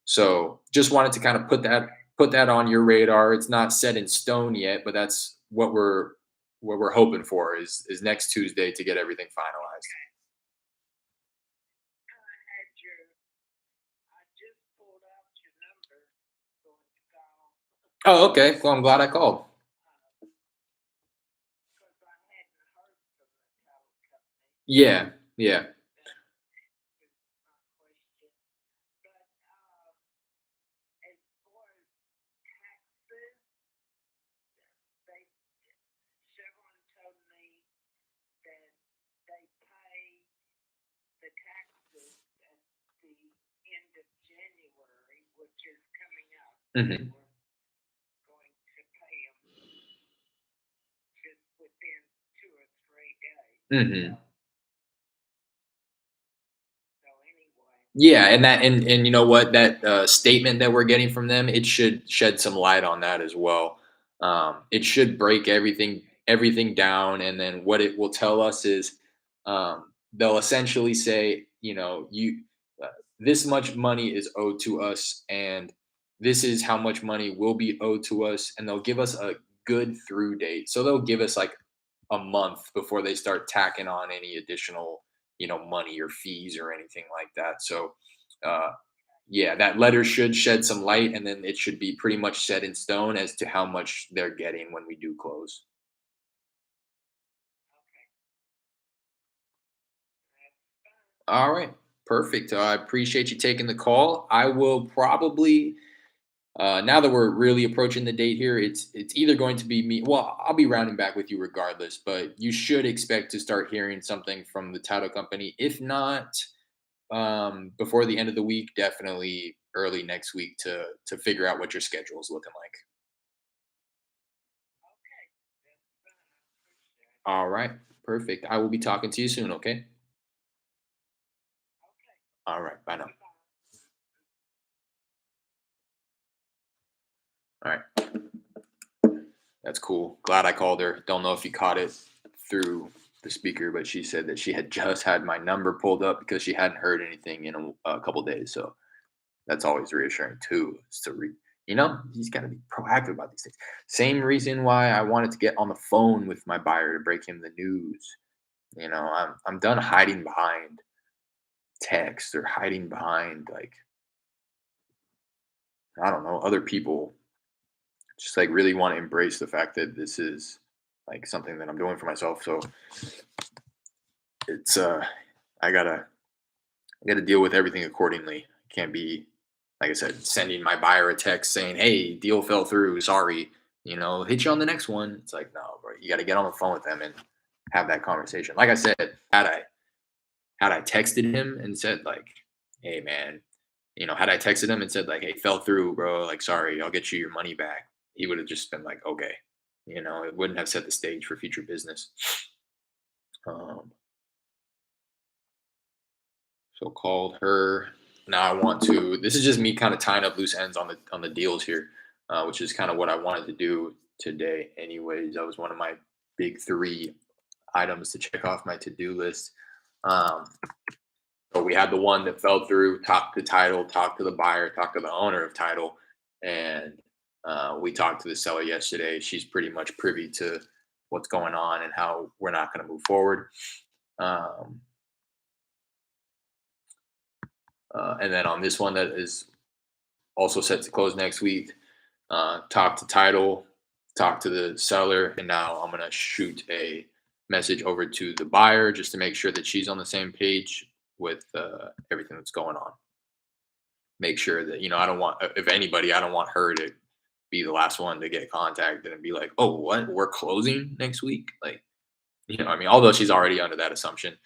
So just wanted to kind of put that on your radar. It's not set in stone yet, but that's what we're hoping for is next Tuesday to get everything finalized. Had your, I just pulled out your number, going to call, Oh, okay. Well, I'm glad I called. because I hadn't heard from the title company. Yeah, yeah. That is my question. But, as far as taxes, they, Hmm. Hmm. Yeah, and and you know what, that statement that we're getting from them, it should shed some light on that as well. It should break everything down, and then what it will tell us is, they'll essentially say, uh, this much money is owed to us, and this is how much money will be owed to us, and they'll give us a good through date. So they'll give us like a month before they start tacking on any additional, money or fees or anything like that. So, uh, yeah, that letter should shed some light, and then it should be pretty much set in stone as to how much they're getting when we do close. All right, perfect. I appreciate you taking the call. I will probably, now that we're really approaching the date here, it's either going to be me. Well, I'll be rounding back with you regardless, but you should expect to start hearing something from the title company. If not, before the end of the week, definitely early next week to figure out what your schedule is looking like. All right, perfect. I will be talking to you soon. Okay. All right. Bye now. All right. That's cool. Glad I called her. Don't know if you caught it through the speaker, but she said that she had just had my number pulled up because she hadn't heard anything in a couple days. So that's always reassuring too. Is to he's got to be proactive about these things. Same reason why I wanted to get on the phone with my buyer to break him the news. I'm done hiding behind text or hiding behind, like, I don't know, other people. Just like really want to embrace the fact that this is like something that I'm doing for myself. So it's I gotta deal with everything accordingly. Can't be, like I said, sending my buyer a text saying, "Hey, deal fell through. Sorry. Hit you on the next one." It's like, no, bro. You got to get on the phone with them and have that conversation. Like I said, had I texted him and said like, "Hey, man," had I texted him and said like, "Hey, fell through, bro. Like, sorry, I'll get you your money back," he would have just been like, "Okay." It wouldn't have set the stage for future business. Um, so called her. Now I want to. This is just me kind of tying up loose ends on the deals here, which is kind of what I wanted to do today. Anyways, that was one of my big three items to check off my to do list. Um, so we had the one that fell through. Talk to title. Talk to the buyer. Talk to the owner of title, and we talked to the seller yesterday. She's pretty much privy to what's going on and how we're not going to move forward. Um, and then on this one that is also set to close next week, talk to title, talk to the seller, and now I'm gonna shoot a message over to the buyer just to make sure that she's on the same page with everything that's going on. Make sure that I don't want, if anybody, I don't want her to be the last one to get contacted and be like, "Oh, what? We're closing next week?" Like, I mean, although she's already under that assumption,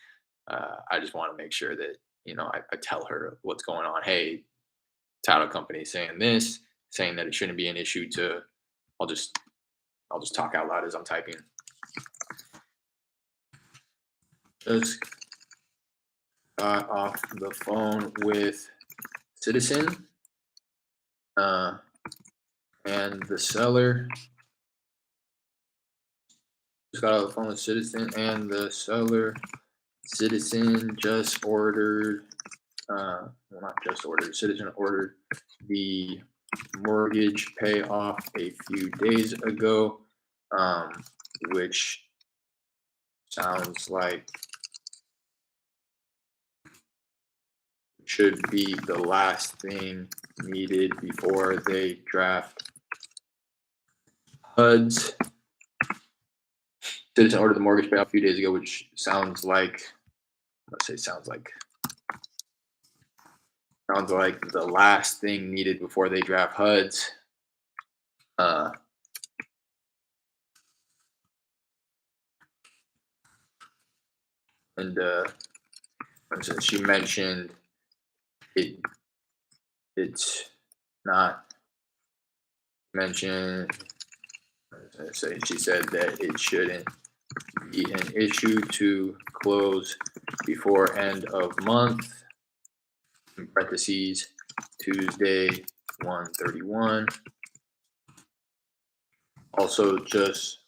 I just want to make sure that I tell her what's going on. Hey, title company saying this, saying that it shouldn't be an issue to. I'll just I'll just talk out loud as I'm typing. Just got off the phone with Citizen uh, and the seller. Just got off the phone with Citizen and the seller. Citizen just ordered. Well, not just ordered. Citizen ordered the mortgage payoff a few days ago, which sounds like should be the last thing needed before they draft HUDs. Citizen ordered the mortgage payoff a few days ago, which sounds like, let's say sounds like the last thing needed before they draft HUDs. Uh, and she mentioned it. It's not mention. She said that it shouldn't be an issue to close before end of month. In parentheses, Tuesday 1/31. Also, just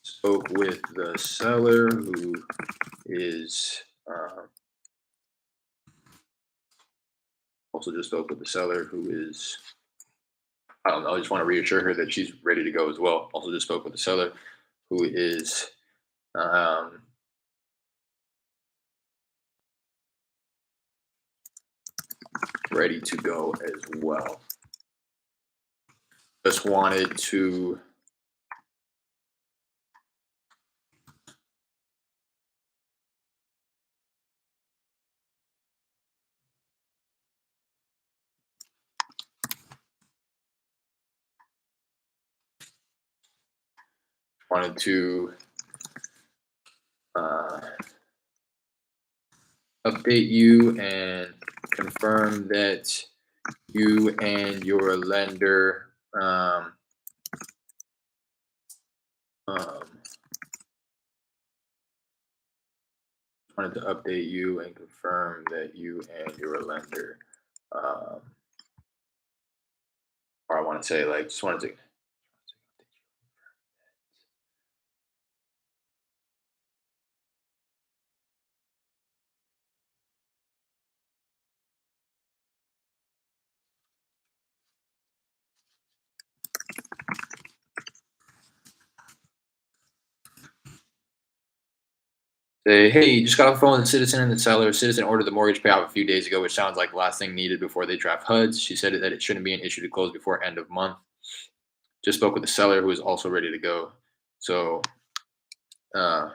spoke with the seller who is also just spoke with the seller who is, I don't know, I just want to reassure her that she's ready to go as well. Also just spoke with the seller who is um, ready to go as well. Just wanted to uh, update you and confirm that you and your lender um, wanted to update you and confirm that you and your lender, or I want to say, like, just wanted to say, hey, just got off the phone with the citizen and the seller. Citizen ordered the mortgage payoff a few days ago, which sounds like the last thing needed before they draft HUDs. She said that it shouldn't be an issue to close before end of month. Just spoke with the seller who is also ready to go. So, uh,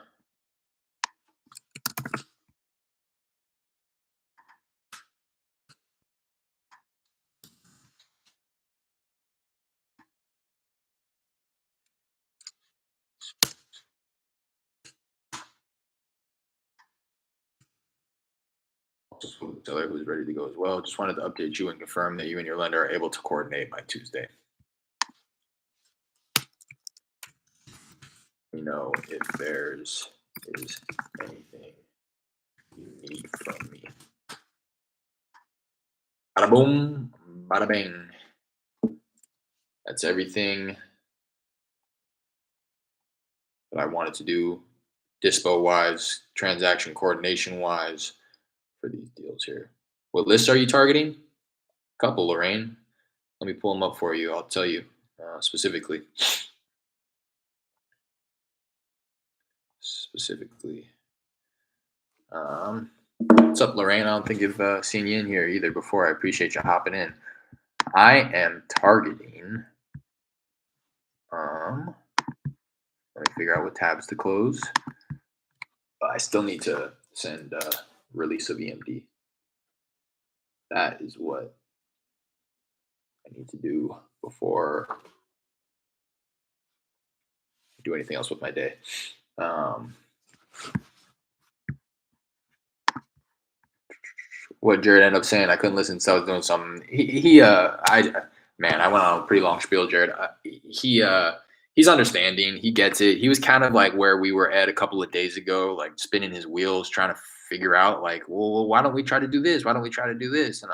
also spoke with the seller who is ready to go as well. Just wanted to update you and confirm that you and your lender are able to coordinate by Tuesday. Let me know if there's is anything you need from me. Bada boom, bada bing. That's everything that I wanted to do, dispo wise, transaction coordination wise, for these deals here. What lists are you targeting? Couple, Lorraine. Let me pull them up for you. I'll tell you specifically. Specifically. What's up, Lorraine? I don't think I've seen you in here either before. I appreciate you hopping in. I am targeting. Let me figure out what tabs to close. But I still need to send release of EMD. That is what I need to do before I do anything else with my day. What Jared ended up saying, I couldn't listen, so I was doing something. I went on a pretty long spiel, Jared. He's understanding. He gets it. He was kind of like where we were at a couple of days ago, like spinning his wheels, trying to figure out, like, well, why don't we try to do this? Why don't we try to do this? And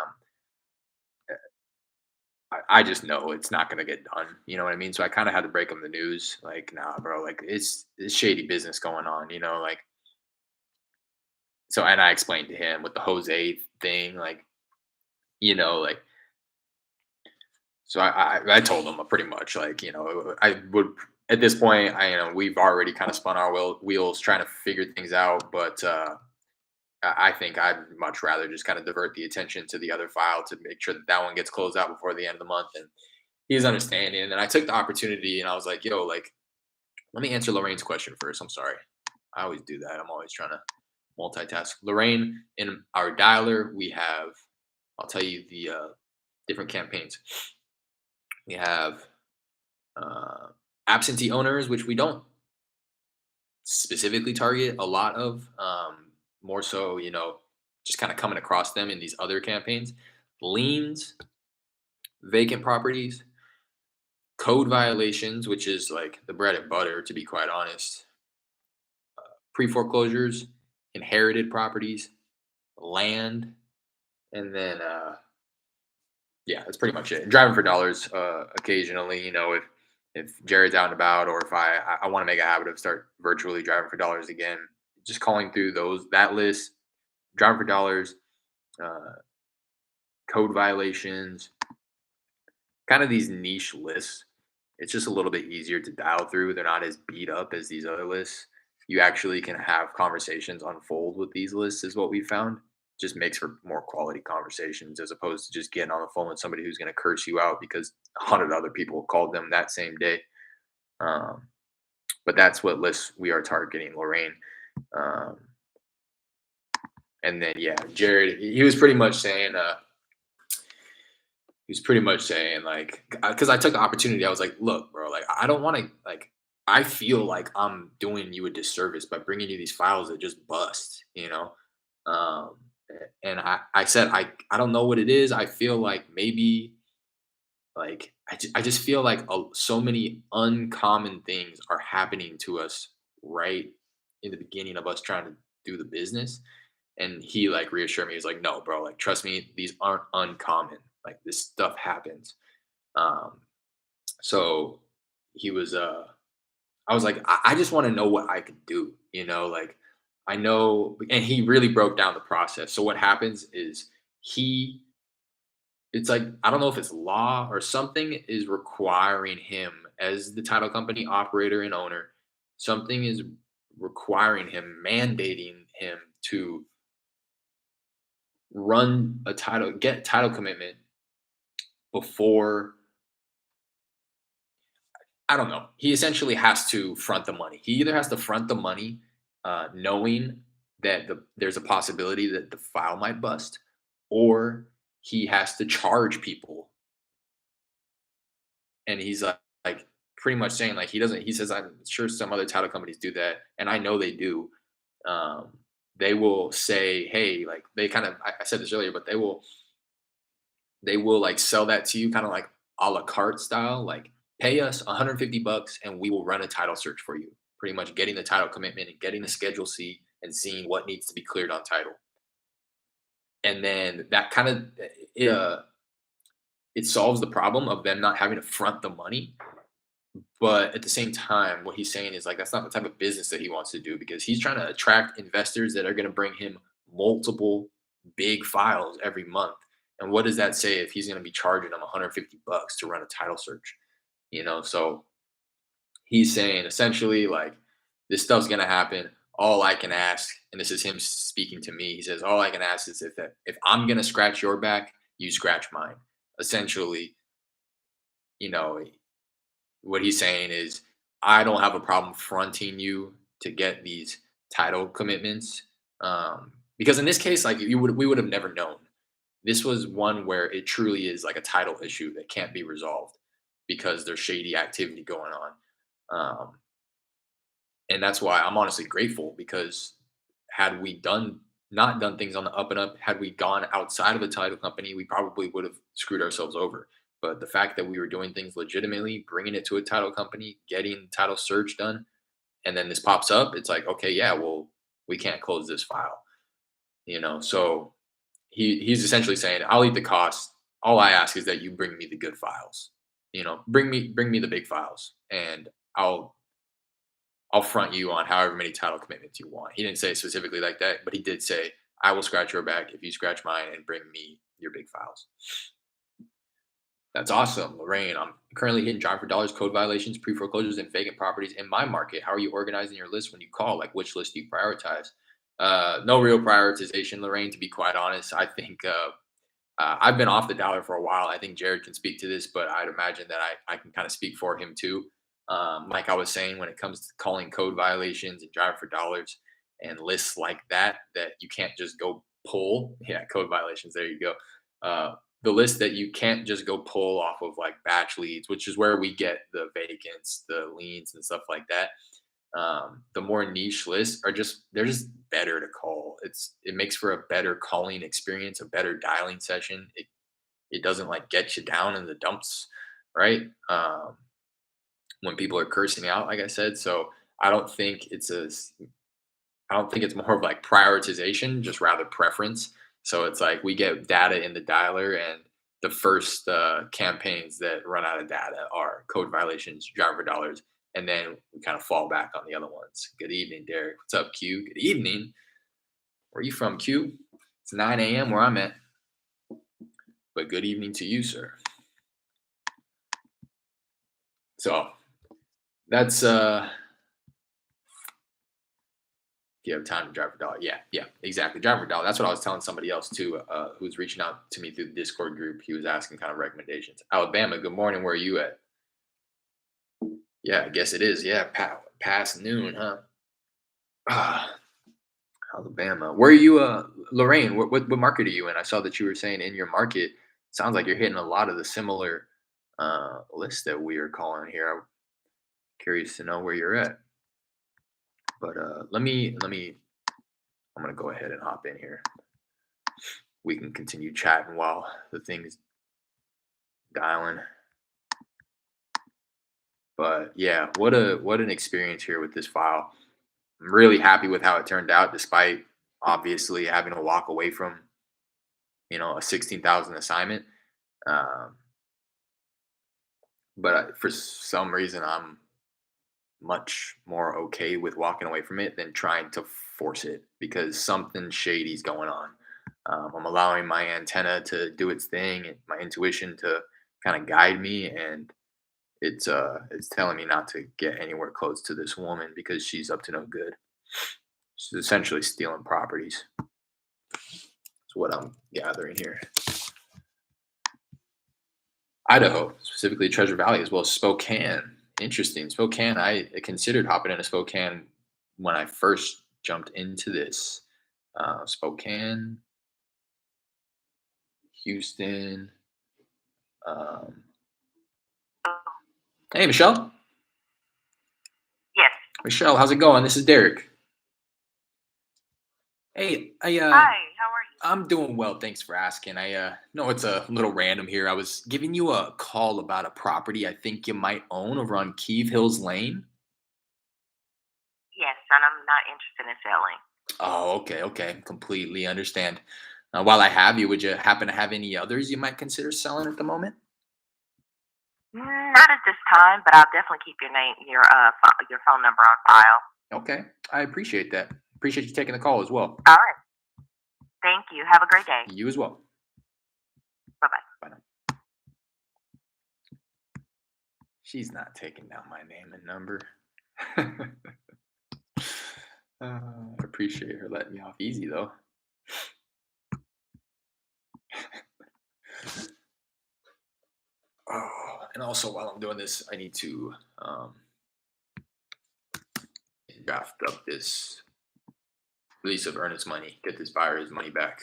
I just know it's not gonna get done. You know what I mean? So I kind of had to break him the news, like, nah, bro, like it's shady business going on. You know, like. So, and I explained to him with the Jose thing, like, like, so I told him pretty much, like, I would, at this point, we've already kind of spun our wheels trying to figure things out, but I think I'd much rather just kind of divert the attention to the other file to make sure that that one gets closed out before the end of the month. And he's understanding. And then I took the opportunity and I was like, yo, like, let me answer Lorraine's question first. I'm sorry. I always do that. I'm always trying to multitask. Lorraine, in our dialer, we have, I'll tell you the different campaigns. We have absentee owners, which we don't specifically target a lot of, more so, just kind of coming across them in these other campaigns. Liens, vacant properties, code violations, which is like the bread and butter, to be quite honest, pre foreclosures, inherited properties, land, and then yeah, that's pretty much it. Driving for dollars occasionally, if Jared's out and about, or if I want to make a habit of start virtually driving for dollars again, just calling through that list, driving for dollars, uh, code violations, kind of these niche lists. It's just a little bit easier to dial through. They're not as beat up as these other lists. You actually can have conversations unfold with these lists, is what we found. Just makes for more quality conversations as opposed to just getting on the phone with somebody who's going to curse you out because 100 other people called them that same day. Um, but that's what lists we are targeting, Lorraine. Um, and then, yeah, Jared, he was pretty much saying, like, because I took the opportunity. I was like, look, bro, like, I don't want to, like, I feel like I'm doing you a disservice by bringing you these files that just bust, Um, and I said, I don't know what it is. I feel like maybe, like, I just feel like so many uncommon things are happening to us right in the beginning of us trying to do the business. And he like reassured me. He was like, no, bro, like, trust me, these aren't uncommon. Like, this stuff happens. Um, so he was I was like, I just want to know what I could do, like, I know. And he really broke down the process. So what happens is he it's like, I don't know if it's law or something is requiring him as the title company operator and owner, something is requiring him, mandating him to get title commitment before, I don't know. He essentially has to front the money. He either has to front the money, knowing that there's a possibility that the file might bust, or he has to charge people. And he's like pretty much saying, like, he doesn't. He says, I'm sure some other title companies do that, and I know they do. Um, they will say, hey, like, they kind of. I said this earlier, but they will like sell that to you kind of like a la carte style, like, pay us 150 bucks and we will run a title search for you, pretty much getting the title commitment and getting the schedule C and seeing what needs to be cleared on title. And then that kind of it solves the problem of them not having to front the money. But at the same time, what he's saying is, like, that's not the type of business that he wants to do, because he's trying to attract investors that are going to bring him multiple big files every month. And what does that say if he's going to be charging them 150 bucks to run a title search? So he's saying essentially, like, this stuff's going to happen. All I can ask, and this is him speaking to me, he says, all I can ask is if I'm going to scratch your back, you scratch mine. Essentially, you know, what he's saying is, I don't have a problem fronting you to get these title commitments, because in this case, like, we would have never known. This was one where it truly is like a title issue that can't be resolved because there's shady activity going on, um, and that's why I'm honestly grateful, because had we not done things on the up and up, had we gone outside of a title company, we probably would have screwed ourselves over. But the fact that we were doing things legitimately, bringing it to a title company, getting title search done, and then this pops up, it's like, okay, yeah, well, we can't close this file, So he's essentially saying, I'll eat the cost. All I ask is that you bring me the good files. Bring me the big files, and I'll front you on however many title commitments you want. He didn't say specifically like that, but he did say, I will scratch your back if you scratch mine and bring me your big files. That's awesome, Lorraine. I'm currently hitting drive for dollars, code violations, pre foreclosures, and vacant properties in my market. How are you organizing your list when you call? Like, which list do you prioritize? No real prioritization, Lorraine, to be quite honest. I think I've been off the dollar for a while. I think Jared can speak to this, but I'd imagine that I can kind of speak for him too. Like I was saying, when it comes to calling code violations and drive for dollars and lists like that, that you can't just go pull. Yeah, code violations. There you go. The list that you can't just go pull off of, like, batch leads, which is where we get the vacants, the liens, and stuff like that. The more niche lists they're just better to call. It makes for a better calling experience, a better dialing session. it doesn't like get you down in the dumps, right? When people are cursing out, like I said. So I don't think I don't think it's more of like prioritization, just rather preference. So it's like we get data in the dialer, and the first campaigns that run out of data are code violations, driver dollars, and then we kind of fall back on the other ones. Good evening, Derek. What's up, Q? Good evening. Where are you from, Q? It's 9 a.m. where I'm at, but good evening to you, sir. So that's if you have time to drive for dollar. Yeah, yeah, exactly. Drive for dollar. That's what I was telling somebody else too, who was reaching out to me through the Discord group. He was asking kind of recommendations. Alabama, good morning. Where are you at? Yeah, I guess it is. Yeah, past noon, huh? Ah, Alabama. Where are you, Lorraine? What market are you in? I saw that you were saying in your market. Sounds like you're hitting a lot of the similar lists that we are calling here. I'm curious to know where you're at. But let me. I'm gonna go ahead and hop in here. We can continue chatting while the thing's dialing. But yeah, what an experience here with this file. I'm really happy with how it turned out, despite obviously having to walk away from a 16,000 assignment. Um, but for some reason, I'm much more okay with walking away from it than trying to force it because something shady's going on. I'm allowing my antenna to do its thing and my intuition to kind of guide me, and it's telling me not to get anywhere close to this woman because she's up to no good. She's essentially stealing properties. That's what I'm gathering here. Idaho, specifically Treasure Valley, as well as Spokane. Interesting. Spokane, I considered hopping into Spokane when I first jumped into this. Spokane, Houston. Um, hey, Michelle. Yes. Michelle, how's it going? This is Derek. Hey, Hi, how are you? I'm doing well. Thanks for asking. I know it's a little random here. I was giving you a call about a property I think you might own over on Keeve Hills Lane. Yes, and I'm not interested in selling. Oh, okay, okay. Completely understand. While I have you, would you happen to have any others you might consider selling at the moment? Not at this time, but I'll definitely keep your phone number on file. Okay, I appreciate that. Appreciate you taking the call as well. All right. Thank you. Have a great day. You as well. Bye bye. Bye now. She's not taking down my name and number. I appreciate her letting me off easy though. Oh, and also while I'm doing this, I need to draft up this release of earnest money, get this buyer his money back.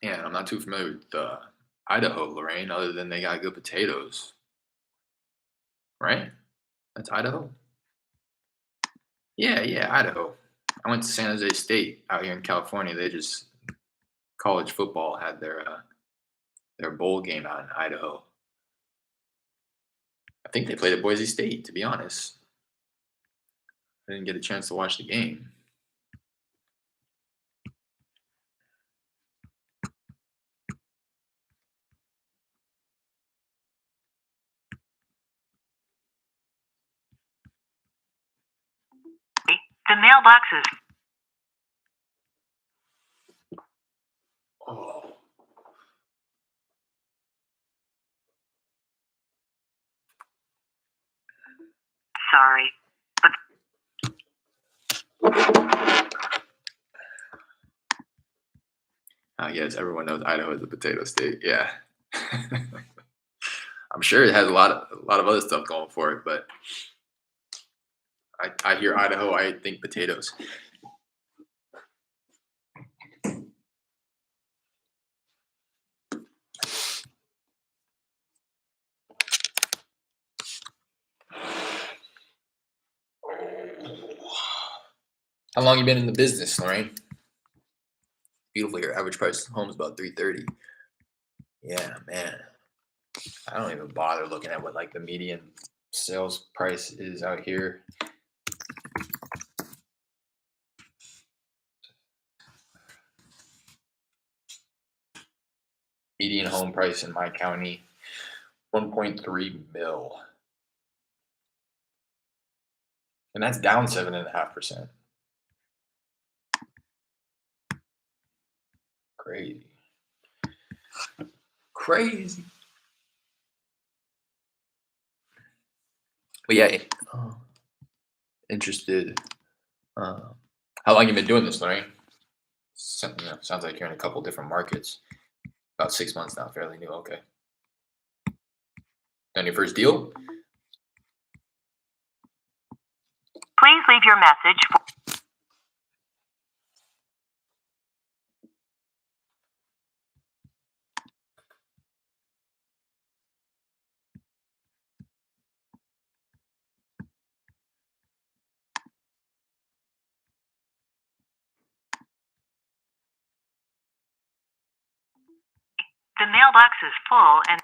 Yeah, I'm not too familiar with Idaho, Lorraine, other than they got good potatoes. Right? That's Idaho? Yeah, yeah, Idaho. I went to San Jose State out here in California. They just college football had their bowl game out in Idaho. I think they played at Boise State, to be honest. I didn't get a chance to watch the game. The mailbox is. Oh. Sorry. Yes, everyone knows Idaho is a potato state. Yeah. I'm sure it has a lot of other stuff going for it, but I hear Idaho, I think potatoes. How long you been in the business, Lorraine? Beautiful. Your average price of home is about 330. Yeah, man. I don't even bother looking at what like the median sales price is out here. Median home price in my county, 1.3 mil, and that's down 7.5%. Crazy, crazy. But yeah, interested. Uh, how long you been doing this, Lorraine? Sounds like you're in a couple different markets. About 6 months now, fairly new. Okay. Done your first deal? Please leave your message. The mailbox is full and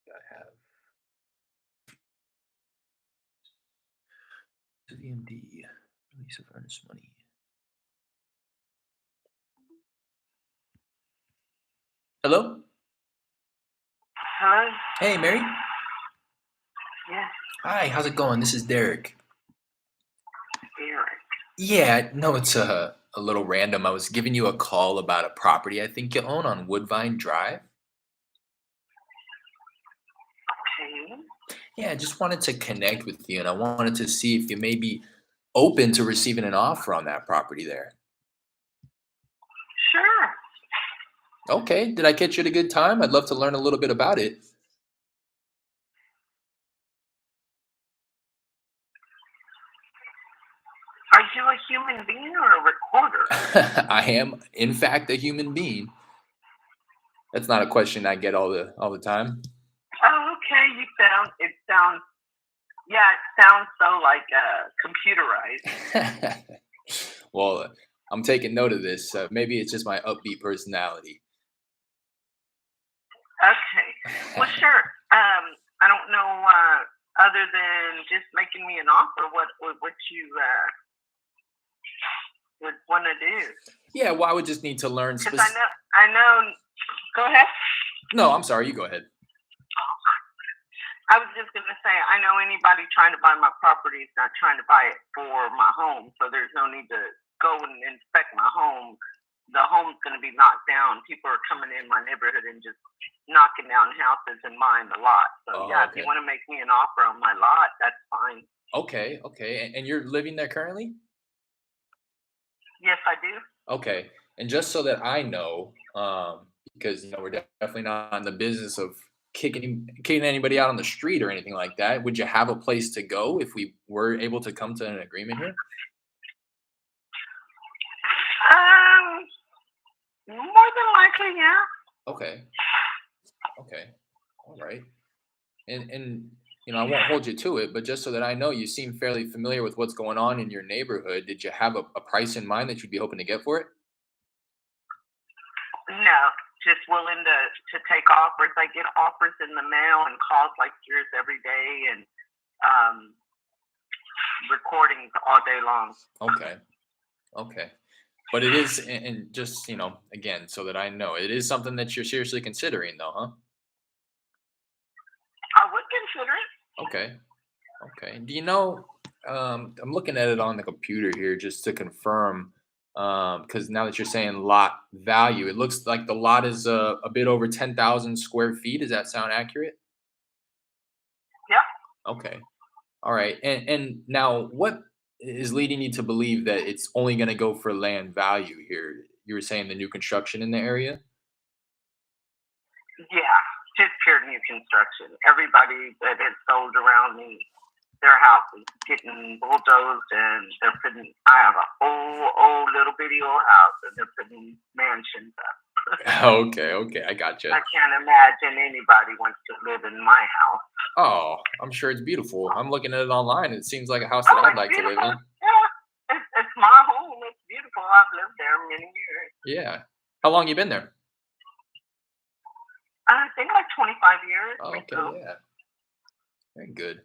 Gotta have VMD, release of earnest money. Hello? hello. Hey, Mary. Yes, Hi, how's it going? This is Derek. Derek. Yeah, no, it's a little random. I was giving you a call about a property I think you own on Woodvine Drive. Okay. Yeah, I just wanted to connect with you and I wanted to see if you may be open to receiving an offer on that property there. Sure. Okay, did I catch you at a good time? I'd love to learn a little bit about it. Are you a human being or a recorder? I am, in fact, a human being. That's not a question I get all the time. Oh, okay. It sounds, yeah, it sounds so like computerized. Well, I'm taking note of this. Maybe it's just my upbeat personality. Okay. Well, sure. I don't know, other than just making me an offer, what you would want to do. Yeah, well, I would just need to learn Because I know, go ahead. No, I'm sorry. You go ahead. I was just going to say, I know anybody trying to buy my property is not trying to buy it for my home, so there's no need to go and inspect my home. The home's going to be knocked down. People are coming in my neighborhood and just knocking down houses and buying the lot. So Oh, yeah, if okay. you want to make me an offer on my lot, that's fine. Okay, okay. And you're living there currently? Yes, I do. Okay. And just so that I know, because we're definitely not in the business of kicking anybody out on the street or anything like that. Would you have a place to go if we were able to come to an agreement here? More than likely, yeah. Okay. Okay. All right. And I won't hold you to it, but just so that I know, you seem fairly familiar with what's going on in your neighborhood. Did you have a price in mind that you'd be hoping to get for it? No, just willing to take offers. I get offers in the mail and calls like yours every day, and recordings all day long. Okay. Okay. But it is, and just, again, so that I know, it is something that you're seriously considering, though, huh? I would consider it. Okay. Okay. Do you know, I'm looking at it on the computer here just to confirm, because now that you're saying lot value, it looks like the lot is a bit over 10,000 square feet. Does that sound accurate? Yeah. Okay. All right. And now what is leading you to believe that it's only going to go for land value here? You were saying the new construction in the area? Yeah, just pure new construction. Everybody that has sold around me, their house is getting bulldozed, and they're putting. I have a old little bitty old house, and they're putting mansions up. Okay, okay, I gotcha. I can't imagine anybody wants to live in my house. Oh, I'm sure it's beautiful. I'm looking at it online. It seems like a house that Oh, I'd it's like to live beautiful. in. Yeah, it's my home. It's beautiful. I've lived there many years. Yeah. How long you been there? I think like 25 years Oh, or okay, so. yeah. Very good.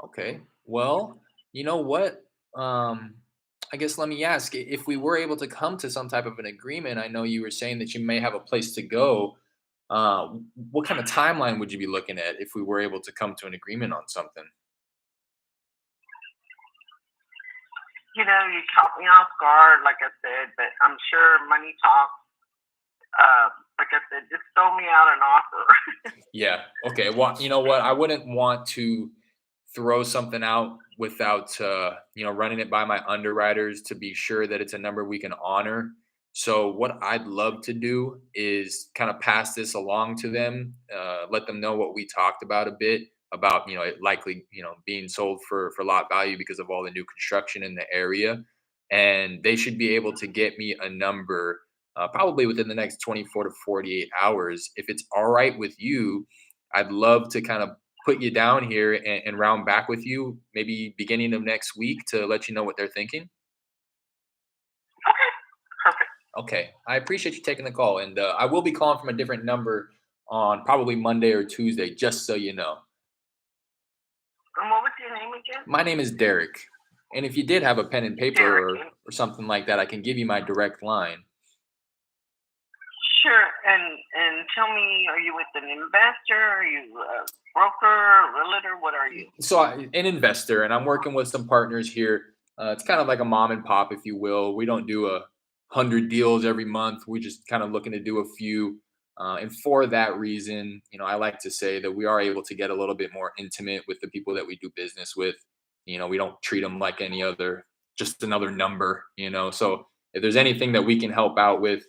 Okay. Well, you know what? Um, I guess let me ask if we were able to come to some type of an agreement. I know you were saying that you may have a place to go. What kind of timeline would you be looking at if we were able to come to an agreement on something? You caught me off guard, like I said, but I'm sure money talks. Like I said, just throw me out an offer. Yeah. Okay. Well, you know what? I wouldn't want to throw something out without running it by my underwriters to be sure that it's a number we can honor. So what I'd love to do is kind of pass this along to them, let them know what we talked about a bit about it likely being sold for lot value because of all the new construction in the area, and they should be able to get me a number probably within the next 24 to 48 hours. If it's all right with you, I'd love to kind of put you down here and round back with you maybe beginning of next week to let you know what they're thinking. Okay, perfect. Okay. I appreciate you taking the call. And I will be calling from a different number on probably Monday or Tuesday, just so you know. And what was your name again? My name is Derek. And if you did have a pen and paper Derek. or something like that, I can give you my direct line. Sure. And tell me, are you with an investor? Are you a broker, a realtor? What are you? So an investor, and I'm working with some partners here. It's kind of like a mom and pop, if you will. We don't do 100 deals every month. We just kind of looking to do a few. And for that reason, I like to say that we are able to get a little bit more intimate with the people that we do business with. We don't treat them like any other, just another number. So if there's anything that we can help out with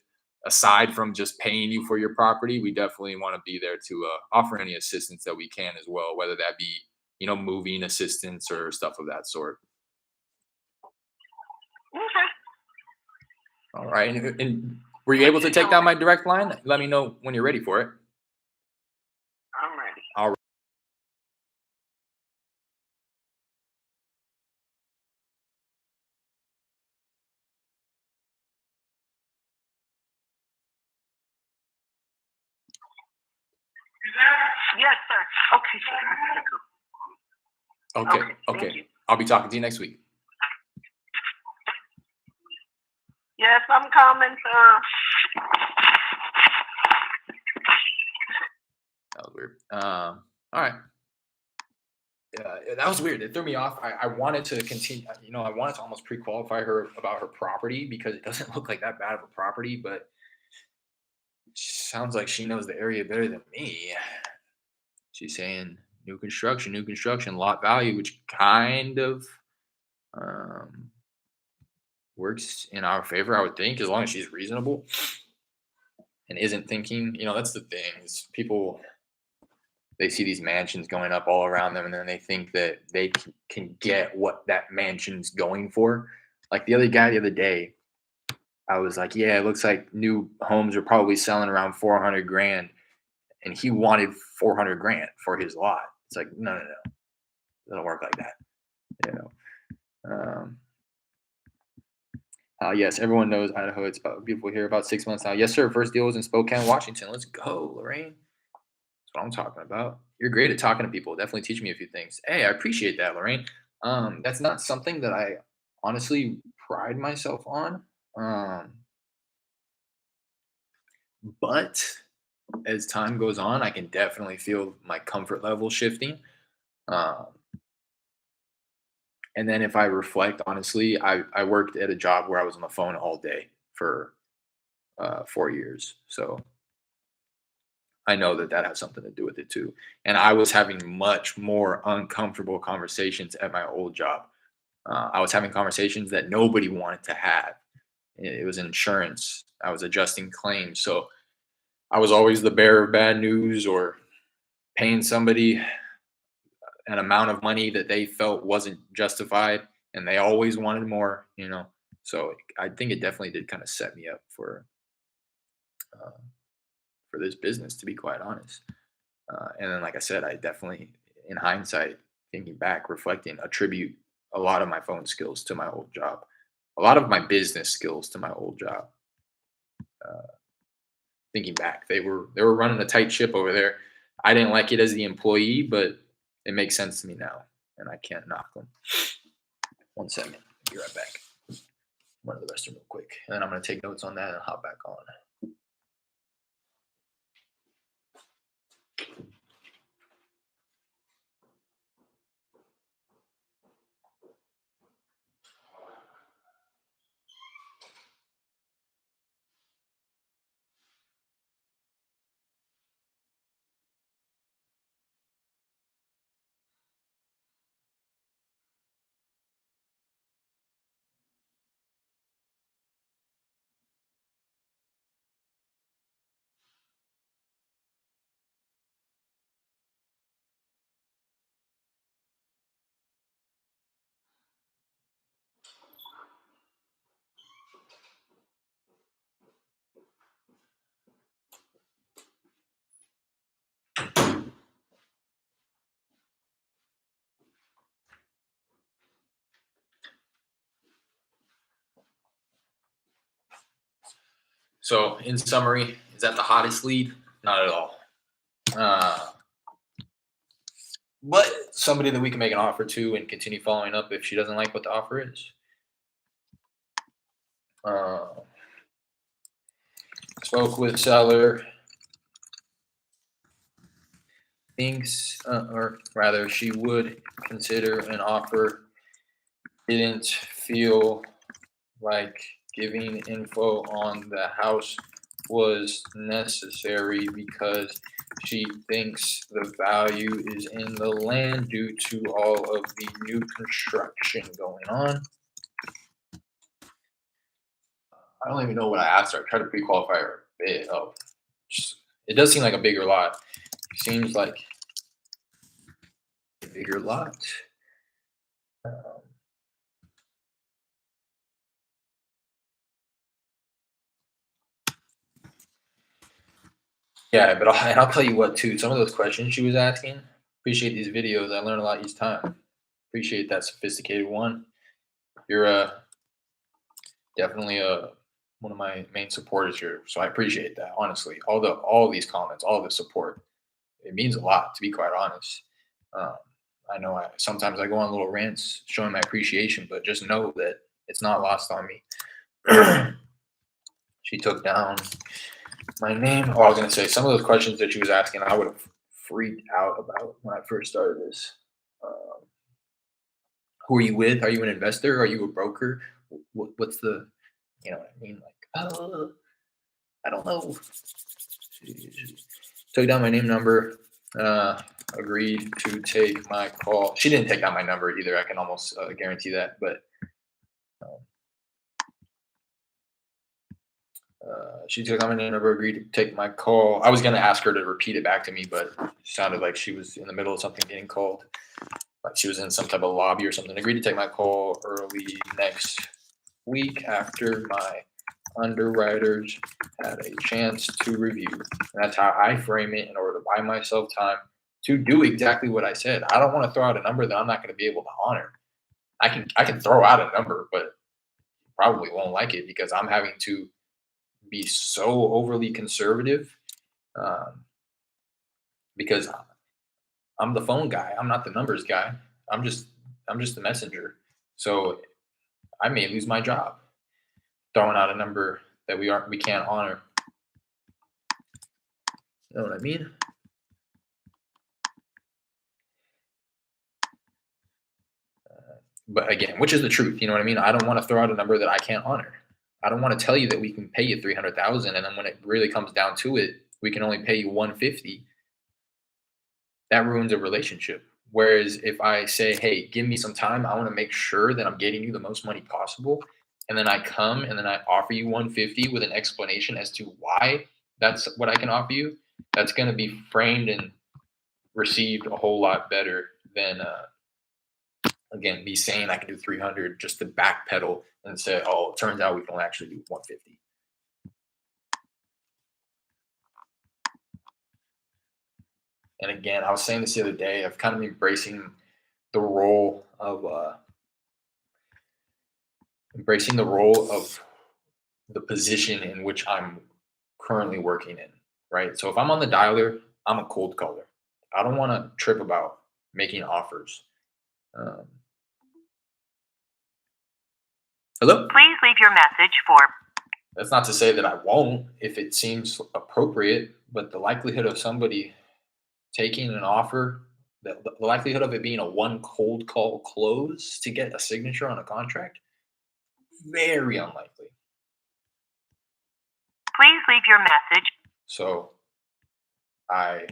aside from just paying you for your property, we definitely want to be there to offer any assistance that we can as well, whether that be moving assistance or stuff of that sort. Okay. All right, and were you able to take So down my direct line? Let me know when you're ready for it. I'm ready. All right. Yes, sir. Okay, sir. I gotta go. Okay. Okay, thank Okay. you. I'll be talking to you next week. Yes, I'm coming, sir. That was weird. All right. That was weird. It threw me off. I wanted to continue. I wanted to almost pre-qualify her about her property because it doesn't look like that bad of a property, but sounds like she knows the area better than me. She's saying new construction, lot value, which kind of um, works in our favor, I would think, as long as she's reasonable and isn't thinking. That's the thing is people they see these mansions going up all around them, and then they think that they can get what that mansion's going for. Like the other guy the other day, I was like, yeah, it looks like new homes are probably selling around 400 grand, and he wanted 400 grand for his lot. It's like, no, no, no, it doesn't work like that. You know. Um, yes, everyone knows Idaho. It's about beautiful here. About 6 months now. Yes, sir. First deal was in Spokane, Washington. Let's go, Lorraine. That's what I'm talking about. You're great at talking to people. Definitely teach me a few things. Hey, I appreciate that, Lorraine. That's not something that I honestly pride myself on. Um, but as time goes on, I can definitely feel my comfort level shifting. Um, and then if I reflect, honestly, I worked at a job where I was on the phone all day for 4 years. So I know that that has something to do with it too. And I was having much more uncomfortable conversations at my old job. I was having conversations that nobody wanted to have. It was insurance. I was adjusting claims. So I was always the bearer of bad news or paying somebody an amount of money that they felt wasn't justified. And they always wanted more. So I think it definitely did kind of set me up for for this business, to be quite honest. And then, like I said, I definitely, in hindsight, thinking back, reflecting, attribute a lot of my phone skills to my old job, a lot of my business skills to my old job. Thinking back, they were running a tight ship over there. I didn't like it as the employee, but it makes sense to me now, and I can't knock them. 1 second, be right back. Run to the restroom real quick, and then I'm gonna take notes on that and hop back on. So, in summary, is that the hottest lead? Not at all. But somebody that we can make an offer to and continue following up if she doesn't like what the offer is. Spoke with seller, thinks, or rather, she would consider an offer. Didn't feel like giving info on the house was necessary because she thinks the value is in the land due to all of the new construction going on. I don't even know what I asked her. I tried to pre-qualify her a bit. It does seem like a bigger lot. Seems like a bigger lot. Yeah, but I'll tell you what too. Some of those questions she was asking. Appreciate these videos. I learn a lot each time. Appreciate that sophisticated one. You're definitely one of my main supporters here, so I appreciate that. Honestly, all these comments, all the support, it means a lot. To be quite honest, I know sometimes I go on little rants showing my appreciation, but just know that it's not lost on me. She took down my name. Oh, I was gonna say some of those questions that she was asking, I would have freaked out about when I first started this. Who are you with? Are you an investor? Are you a broker? What's the, you know what I mean? Like, I don't know. Took down my name, number, agreed to take my call. She didn't take down my number either. I can almost guarantee that. But she took down my name, number, agreed to take my call. I was going to ask her to repeat it back to me, but it sounded like she was in the middle of something getting called. Like she was in some type of lobby or something. Agreed to take my call early next week after my underwriters had a chance to review. And that's how I frame it in order to buy myself time to do exactly what I said. I don't want to throw out a number that I'm not going to be able to honor. I can throw out a number, but probably won't like it because I'm having to be so overly conservative because I'm the phone guy. I'm not the numbers guy. I'm just the messenger. So I may lose my job throwing out a number that we can't honor. You know what I mean? But again, which is the truth? You know what I mean? I don't want to throw out a number that I can't honor. I don't want to tell you that we can pay you 300,000, and then when it really comes down to it, we can only pay you 150. That ruins a relationship. Whereas if I say, hey, give me some time, I want to make sure that I'm getting you the most money possible. And then I come and then I offer you 150 with an explanation as to why that's what I can offer you. That's going to be framed and received a whole lot better than, again, me saying I can do 300 just to backpedal and say, oh, it turns out we can only actually do 150. And again, I was saying this the other day. I've kind of embracing the role of the position in which I'm currently working in. Right. So if I'm on the dialer, I'm a cold caller. I don't want to trip about making offers. Um, Hello. Please leave your message for. That's not to say that I won't if it seems appropriate, but the likelihood of somebody taking an offer, the likelihood of it being a one cold call close to get a signature on a contract, very unlikely. Please leave your message. So I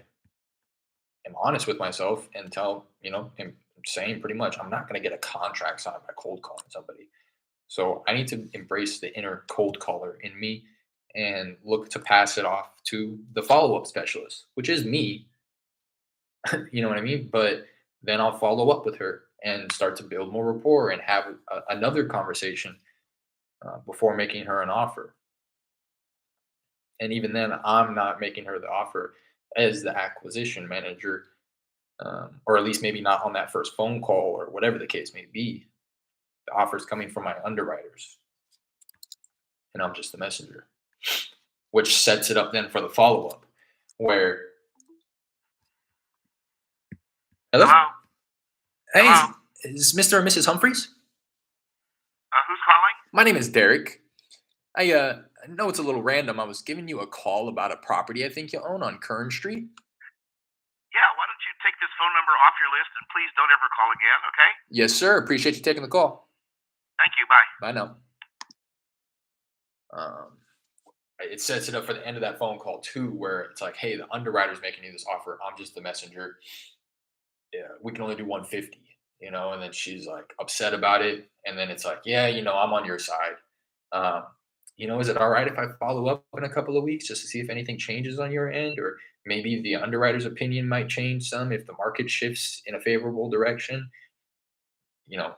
am honest with myself and I'm saying pretty much I'm not going to get a contract signed by cold calling somebody. So I need to embrace the inner cold caller in me and look to pass it off to the follow up specialist, which is me. You know what I mean? But then I'll follow up with her and start to build more rapport and have another conversation before making her an offer. And even then, I'm not making her the offer as the acquisition manager, or at least maybe not on that first phone call or whatever the case may be. The offer is coming from my underwriters, and I'm just the messenger, which sets it up then for the follow up. Where, hello, Hello? hey, Hello? is Mr. or Mrs. Humphreys? Who's calling? My name is Derek. I know it's a little random. I was giving you a call about a property I think you own on Kern Street. Yeah, why don't you take this phone number off your list and please don't ever call again, okay? Yes, sir. Appreciate you taking the call. Thank you, bye. Bye now. It sets it up for the end of that phone call too, where it's like, hey, the underwriter's making you this offer. I'm just the messenger. Yeah, we can only do 150, and then she's like upset about it. And then it's like, yeah, I'm on your side. Um, is it all right if I follow up in a couple of weeks just to see if anything changes on your end? Or maybe the underwriter's opinion might change some if the market shifts in a favorable direction. You know,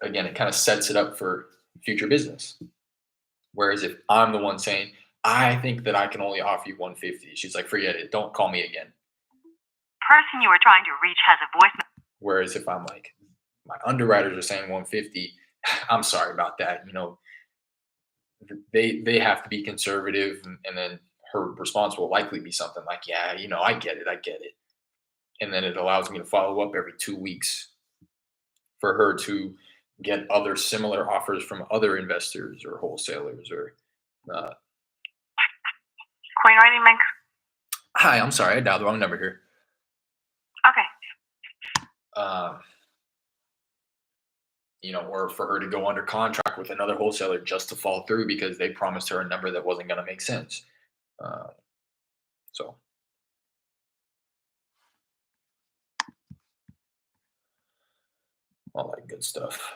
again, it kind of sets it up for future business. Whereas if I'm the one saying, I think that I can only offer you 150, she's like, forget it. Don't call me again. Person you are trying to reach has a voice. Whereas if I'm like, my underwriters are saying 150, I'm sorry about that. They have to be conservative, and then her response will likely be something like, yeah, I get it. And then it allows me to follow up every 2 weeks for her to get other similar offers from other investors or wholesalers or Queen Writing Mix. hi, I'm sorry, I dialed the wrong number here. Okay. Or for her to go under contract with another wholesaler just to fall through because they promised her a number that wasn't going to make sense. So all that good stuff.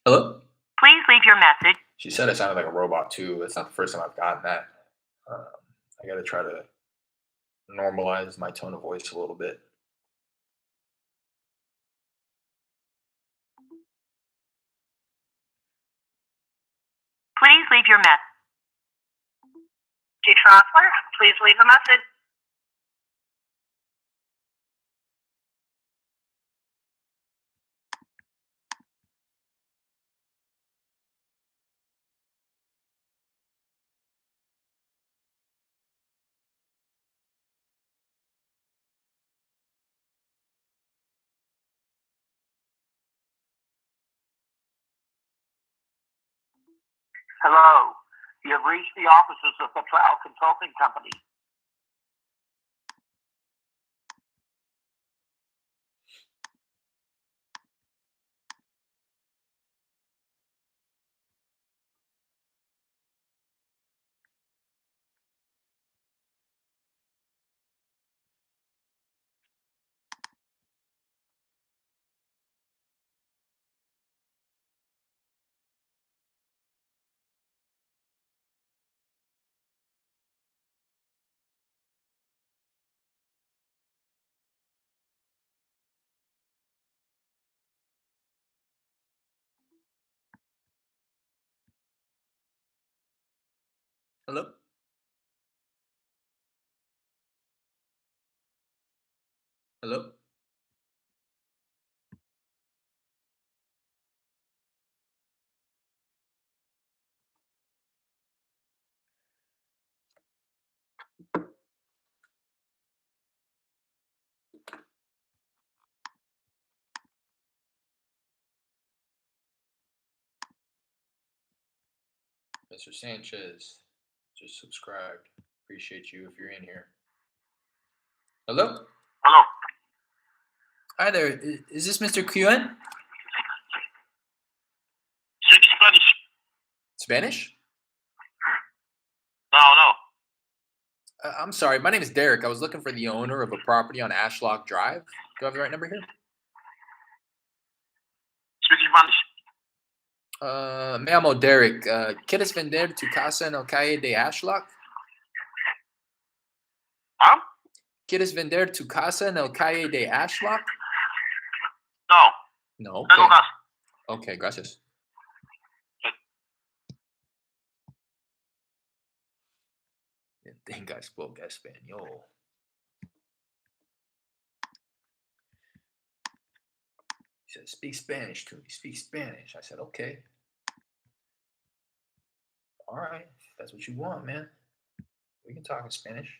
Hello? Please leave your message. She said I sounded like a robot too. It's not the first time I've gotten that. I got to try to normalize my tone of voice a little bit. Please leave your message. To transfer, please leave a message. Hello. You have reached the offices of the Trial Consulting Company. Hello? Hello? Mr. Sanchez just subscribed. Appreciate you if you're in here. Hello? Hello. Hi there. Is this Mr. Qn? Speak Spanish. Spanish? No, no. I'm sorry. My name is Derek. I was looking for the owner of a property on Ashlock Drive. Do I have the right number here? Speak Spanish. Me llamo Derek. ¿Quieres vender tu casa en el calle de Ashlock? Huh? ¿Quieres vender tu casa en el calle de Ashlock? No. No. Tengo Okay. casa. Okay, gracias. I think I spoke Espanol. He said, speak Spanish to me. Speak Spanish. I said, okay. All right. If that's what you want, man. We can talk in Spanish.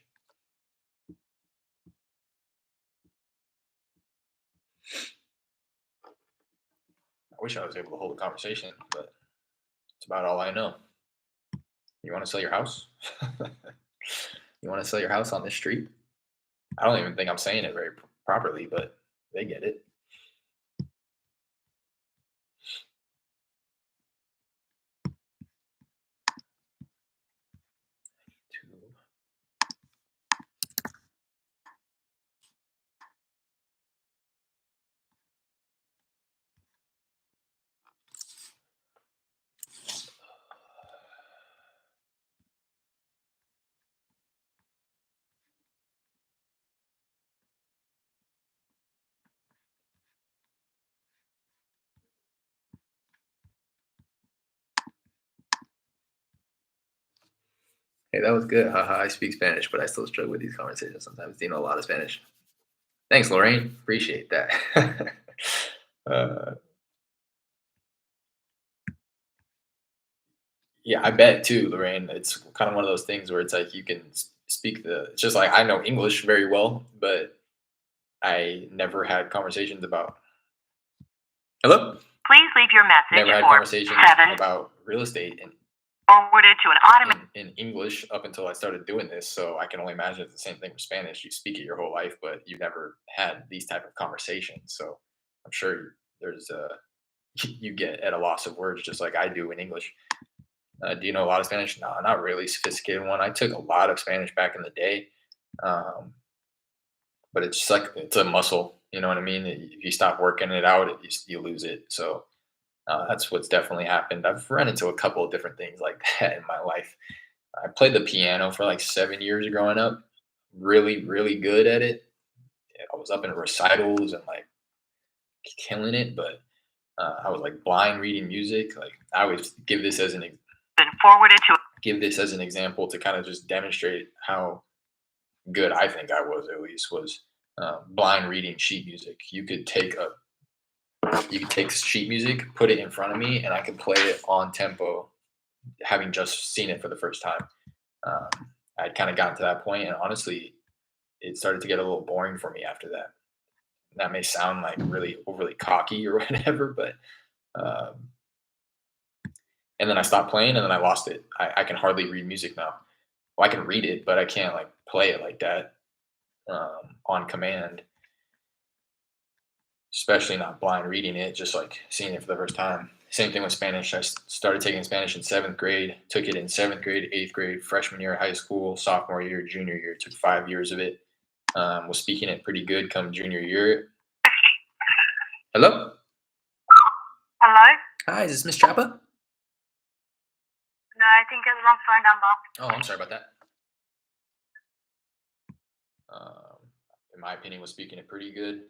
I wish I was able to hold a conversation, but it's about all I know. You want to sell your house? You want to sell your house on this street? I don't even think I'm saying it very properly, but they get it. Hey, that was good. Haha, I speak Spanish, but I still struggle with these conversations sometimes. Do you know a lot of Spanish? Thanks, Lorraine. Appreciate that. uh, yeah, I bet too, Lorraine. It's kind of one of those things where it's like you can speak it's just like I know English very well, but I never had conversations about. Hello? Please leave your message Never had for conversations 7 about real estate forwarded to an automated. in English up until I started doing this. So I can only imagine it's the same thing with Spanish. You speak it your whole life, but you've never had these type of conversations. So I'm sure there's you get at a loss of words just like I do in English. Do you know a lot of Spanish? No, not really sophisticated one. I took a lot of Spanish back in the day, but it's just like it's a muscle. You know what I mean? If you stop working it out, you lose it. So that's what's definitely happened. I've run into a couple of different things like that in my life. I played the piano for like 7 years growing up. Really, really good at it. I was up in recitals and like killing it, but I was like blind reading music. Like I always give this as Been forwarded to. give this as an example to kind of just demonstrate how good I think I was at least was blind reading sheet music. You could take sheet music, put it in front of me, and I could play it on tempo, having just seen it for the first time. I'd kind of gotten to that point, and honestly, it started to get a little boring for me after that. That may sound like really overly cocky or whatever, but and then I stopped playing, and then I lost it. I can hardly read music now. Well, I can read it, but I can't like play it like that on command. Especially not blind reading it, just like seeing it for the first time. Same thing with Spanish. I started taking Spanish in 7th grade, took it in 7th grade, 8th grade, freshman year of high school, sophomore year, junior year. Took 5 years of it. Was speaking it pretty good come junior year. Hello? Hello? Hi, is this Miss Chapa? No, I think it's wrong phone number. Oh, I'm sorry about that. In my opinion, was speaking it pretty good.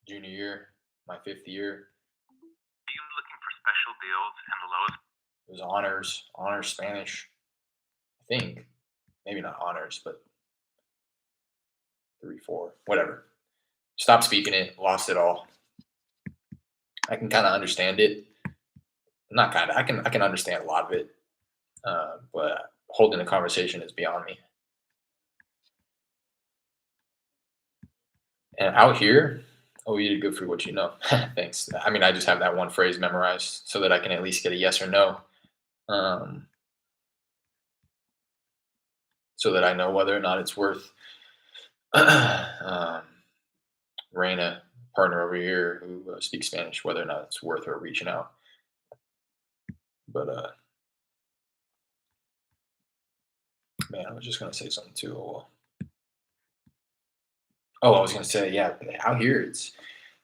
Junior year, my 5th year. Are you looking for special deals and the lowest? It was honors Spanish. I think maybe not honors, but 3, 4, whatever. Stopped speaking it, lost it all. I can kind of understand it. Not kind of. I can understand a lot of it, but holding a conversation is beyond me. And out here, oh, you did good for what you know. Thanks. I mean, I just have that one phrase memorized so that I can at least get a yes or no, um, so that I know whether or not it's worth. um, Raina, partner over here who speaks Spanish, whether or not it's worth her reaching out. But man, I was just gonna say something too. Oh, I was gonna say, yeah, out here it's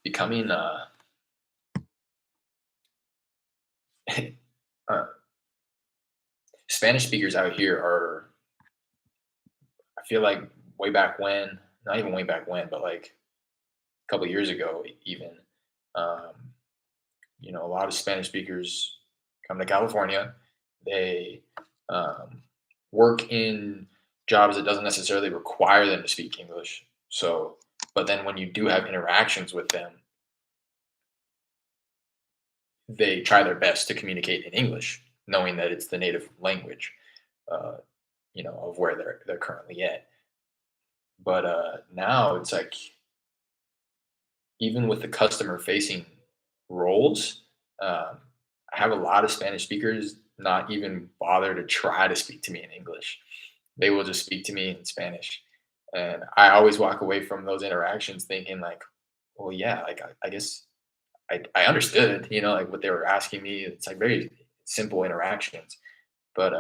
becoming uh, Spanish speakers out here are. I feel like way back when, not even way back when, but like a couple years ago, even. Um, a lot of Spanish speakers come to California. They um, work in jobs that doesn't necessarily require them to speak English. So, but then when you do have interactions with them, they try their best to communicate in English, knowing that it's the native language, uh, of where they're currently at. But now it's like even with the customer facing roles, I have a lot of Spanish speakers not even bother to try to speak to me in English. They will just speak to me in Spanish. And I always walk away from those interactions thinking like, well, yeah, like I guess I understood, like what they were asking me. It's like very simple interactions. But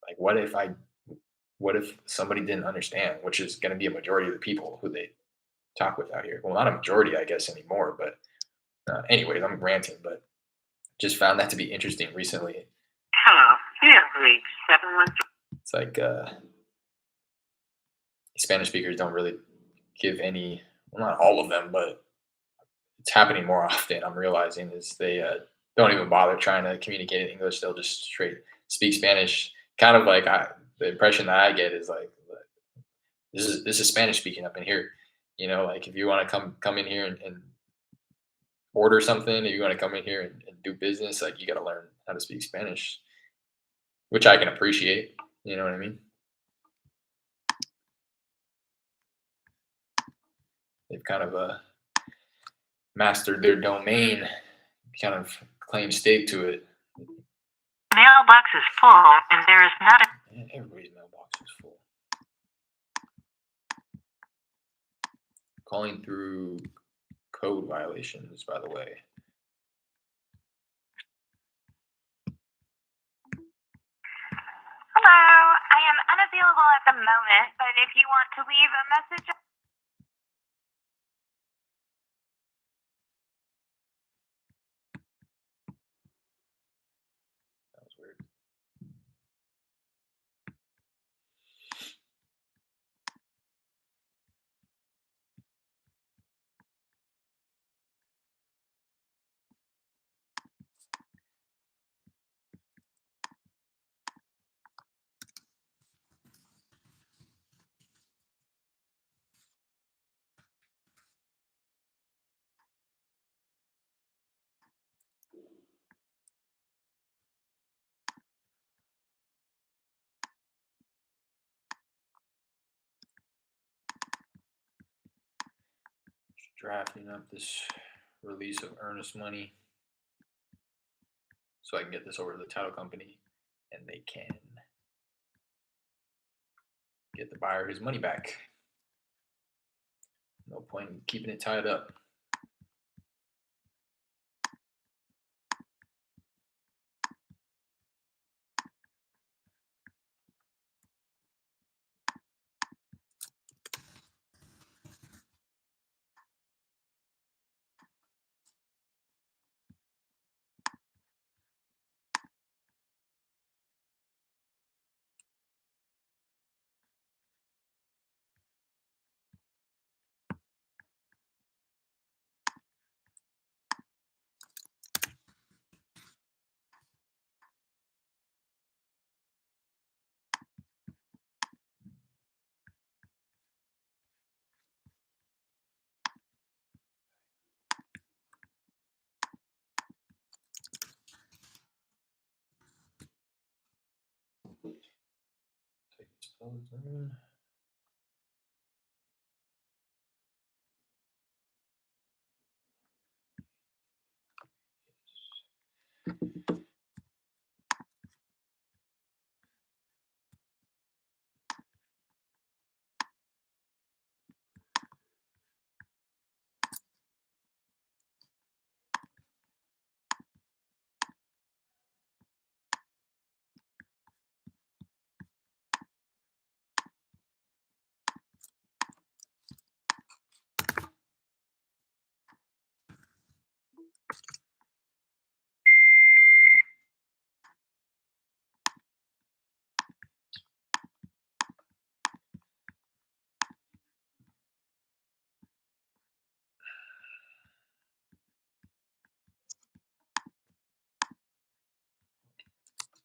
like, what if somebody didn't understand, which is going to be a majority of the people who they talk with out here. Well, not a majority, I guess, anymore. But anyways, I'm ranting, but just found that to be interesting recently. Hello, you have reached 713. It's like Spanish speakers don't really give any, well, not all of them, but it's happening more often. I'm realizing is they don't even bother trying to communicate in English. They'll just straight speak Spanish. Kind of like the impression that I get is like this is Spanish speaking up in here. Like if you want to come in here and order something, if you want to come in here and do business, like you got to learn how to speak Spanish, which I can appreciate. You know what I mean? They've kind of mastered their domain, kind of claim stake to it. Mailbox is full, and there is not a. Man, everybody's mailbox is full. Calling through code violations, by the way. Hello, I am unavailable at the moment, but if you want to leave a message. That was weird. Drafting up this release of earnest money so I can get this over to the title company and they can get the buyer his money back. No point in keeping it tied up.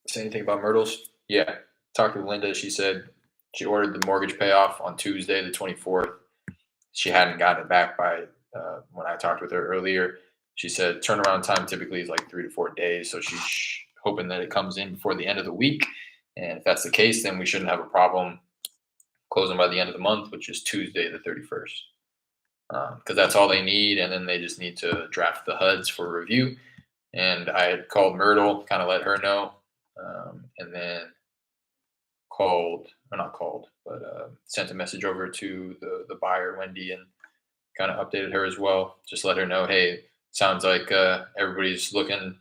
Say anything about Myrtles? Yeah. Talked with Linda. She said she ordered the mortgage payoff on Tuesday, the 24th. She hadn't gotten it back by when I talked with her earlier. She said turnaround time typically is like 3 to 4 days. So she's hoping that it comes in before the end of the week. And if that's the case, then we shouldn't have a problem closing by the end of the month, which is Tuesday, the 31st. Because that's all they need. And then they just need to draft the HUDs for review. And I had called Myrtle, kind of let her know. And then sent a message over to the buyer, Wendy, and kind of updated her as well. Just let her know, hey, sounds like everybody's looking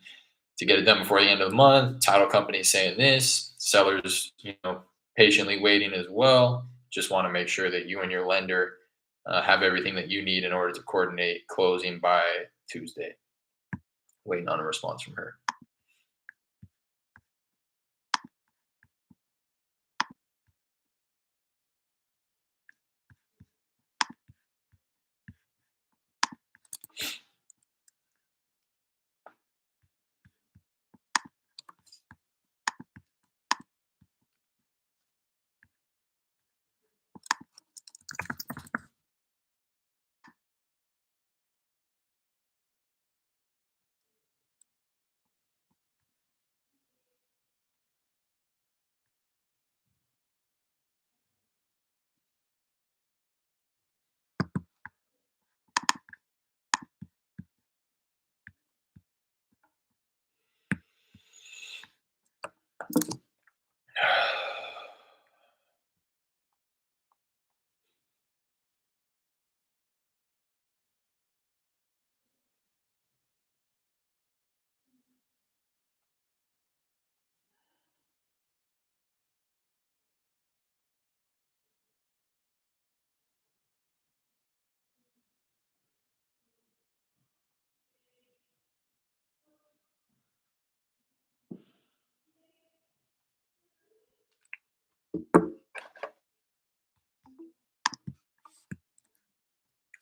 to get it done before the end of the month. Title company saying this, sellers, patiently waiting as well. Just want to make sure that you and your lender have everything that you need in order to coordinate closing by Tuesday. Waiting on a response from her.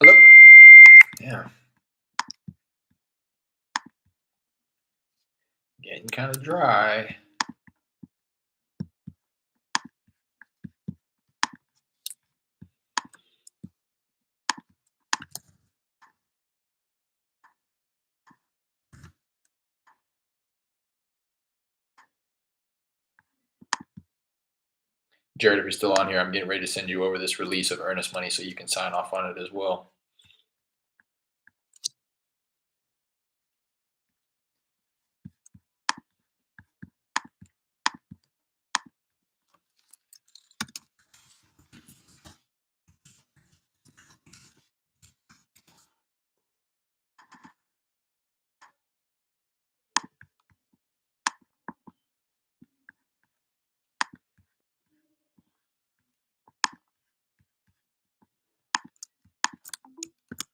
Hello? Yeah. Getting kind of dry. Jared, if you're still on here, I'm getting ready to send you over this release of earnest money so you can sign off on it as well.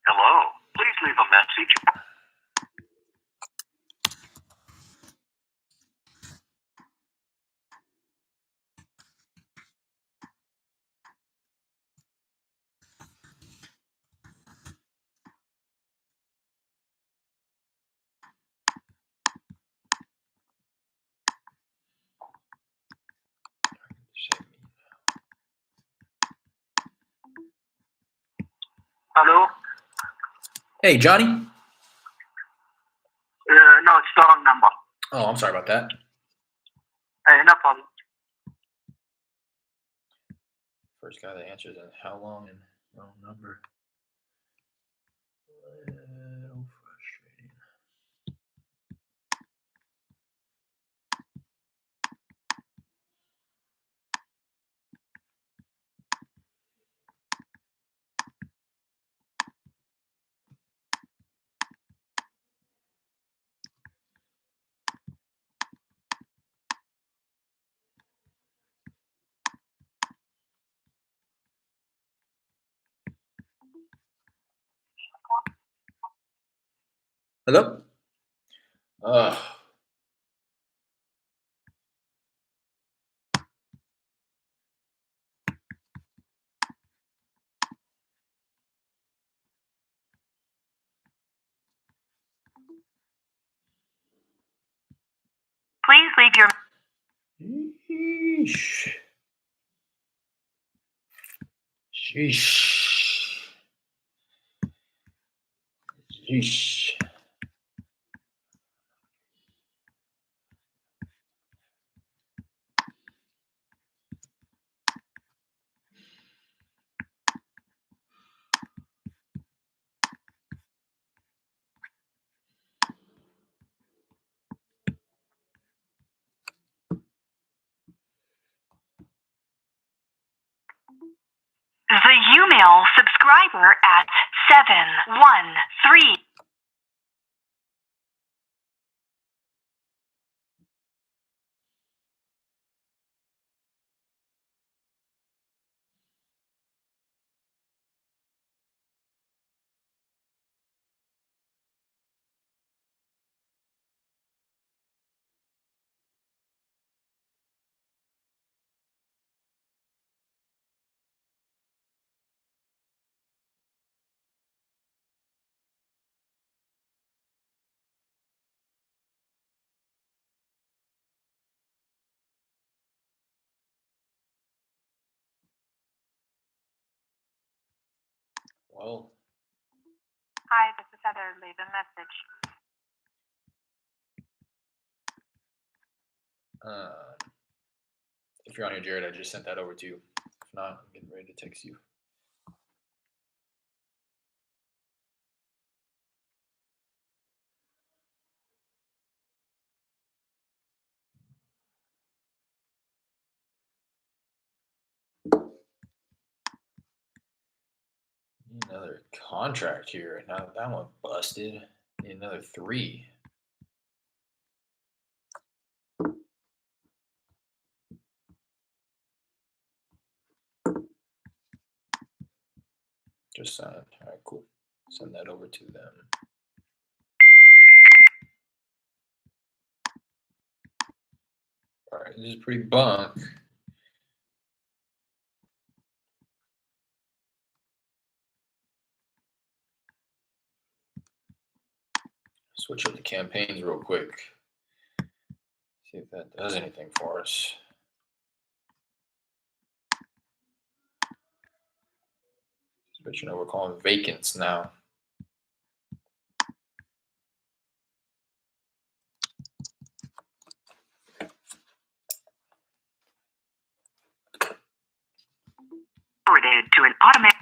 Hello. Please leave a message. Hello? Hey, Johnny. No, it's the wrong number. Oh, I'm sorry about that. No problem. First guy that answers in how long and wrong number. Little frustrating. Hello? Please leave your Sheesh. Sheesh. Sheesh. the Umail subscriber at 713. Well, Hi, this is Heather. Leave a message. if you're on here, Jared, I just sent that over to you. If not, I'm getting ready to text you. Need another contract here. Now that one busted. Need another 3. Just signed. All right, cool. Send that over to them. All right, this is pretty bunk. Switch up the campaigns real quick. See if that does anything for us. Switching over, calling vacants now. Forwarded to an automatic.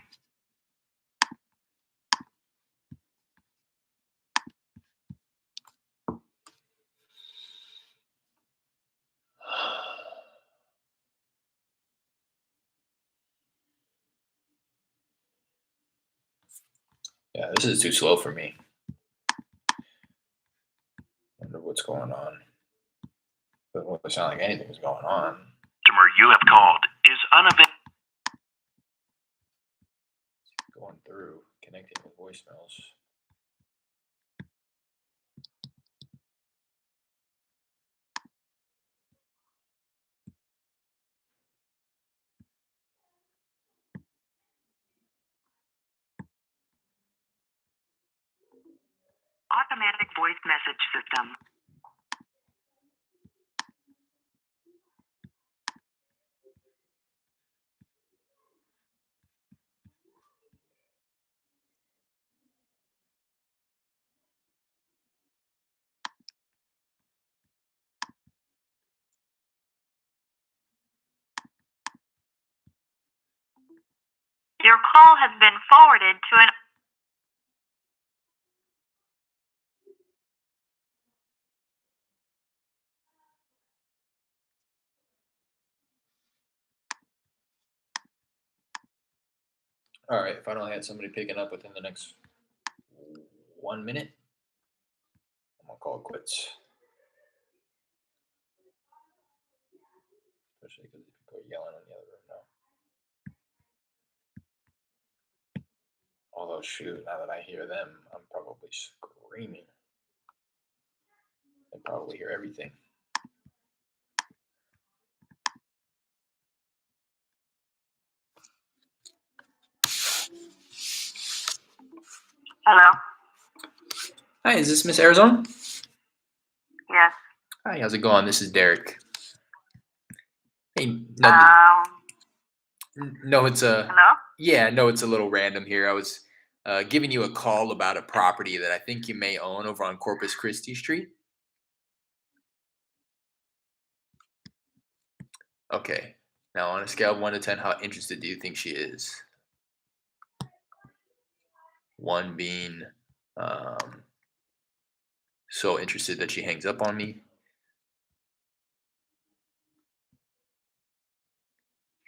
Yeah, this is too slow for me. Wonder what's going on. Doesn't sound like anything's going on. Customer you have called is unavailable. Going through, connecting with voicemails. Automatic voice message system. Your call has been forwarded to an All right. If I don't have somebody picking up within the next 1 minute, I'm gonna call it quits. Especially because people are yelling in the other room now. Although, shoot, now that I hear them, I'm probably screaming. They probably hear everything. Hello? Hi, is this Miss Arizona? Yes. Hi, how's it going? This is Derek. Hey, no, no, it's a Hello? yeah, no, it's a little random here. I was giving you a call about a property that I think you may own over on Corpus Christi Street. Okay. Now, on a scale of 1 to 10, how interested do you think she is? 1 being um, so interested that she hangs up on me.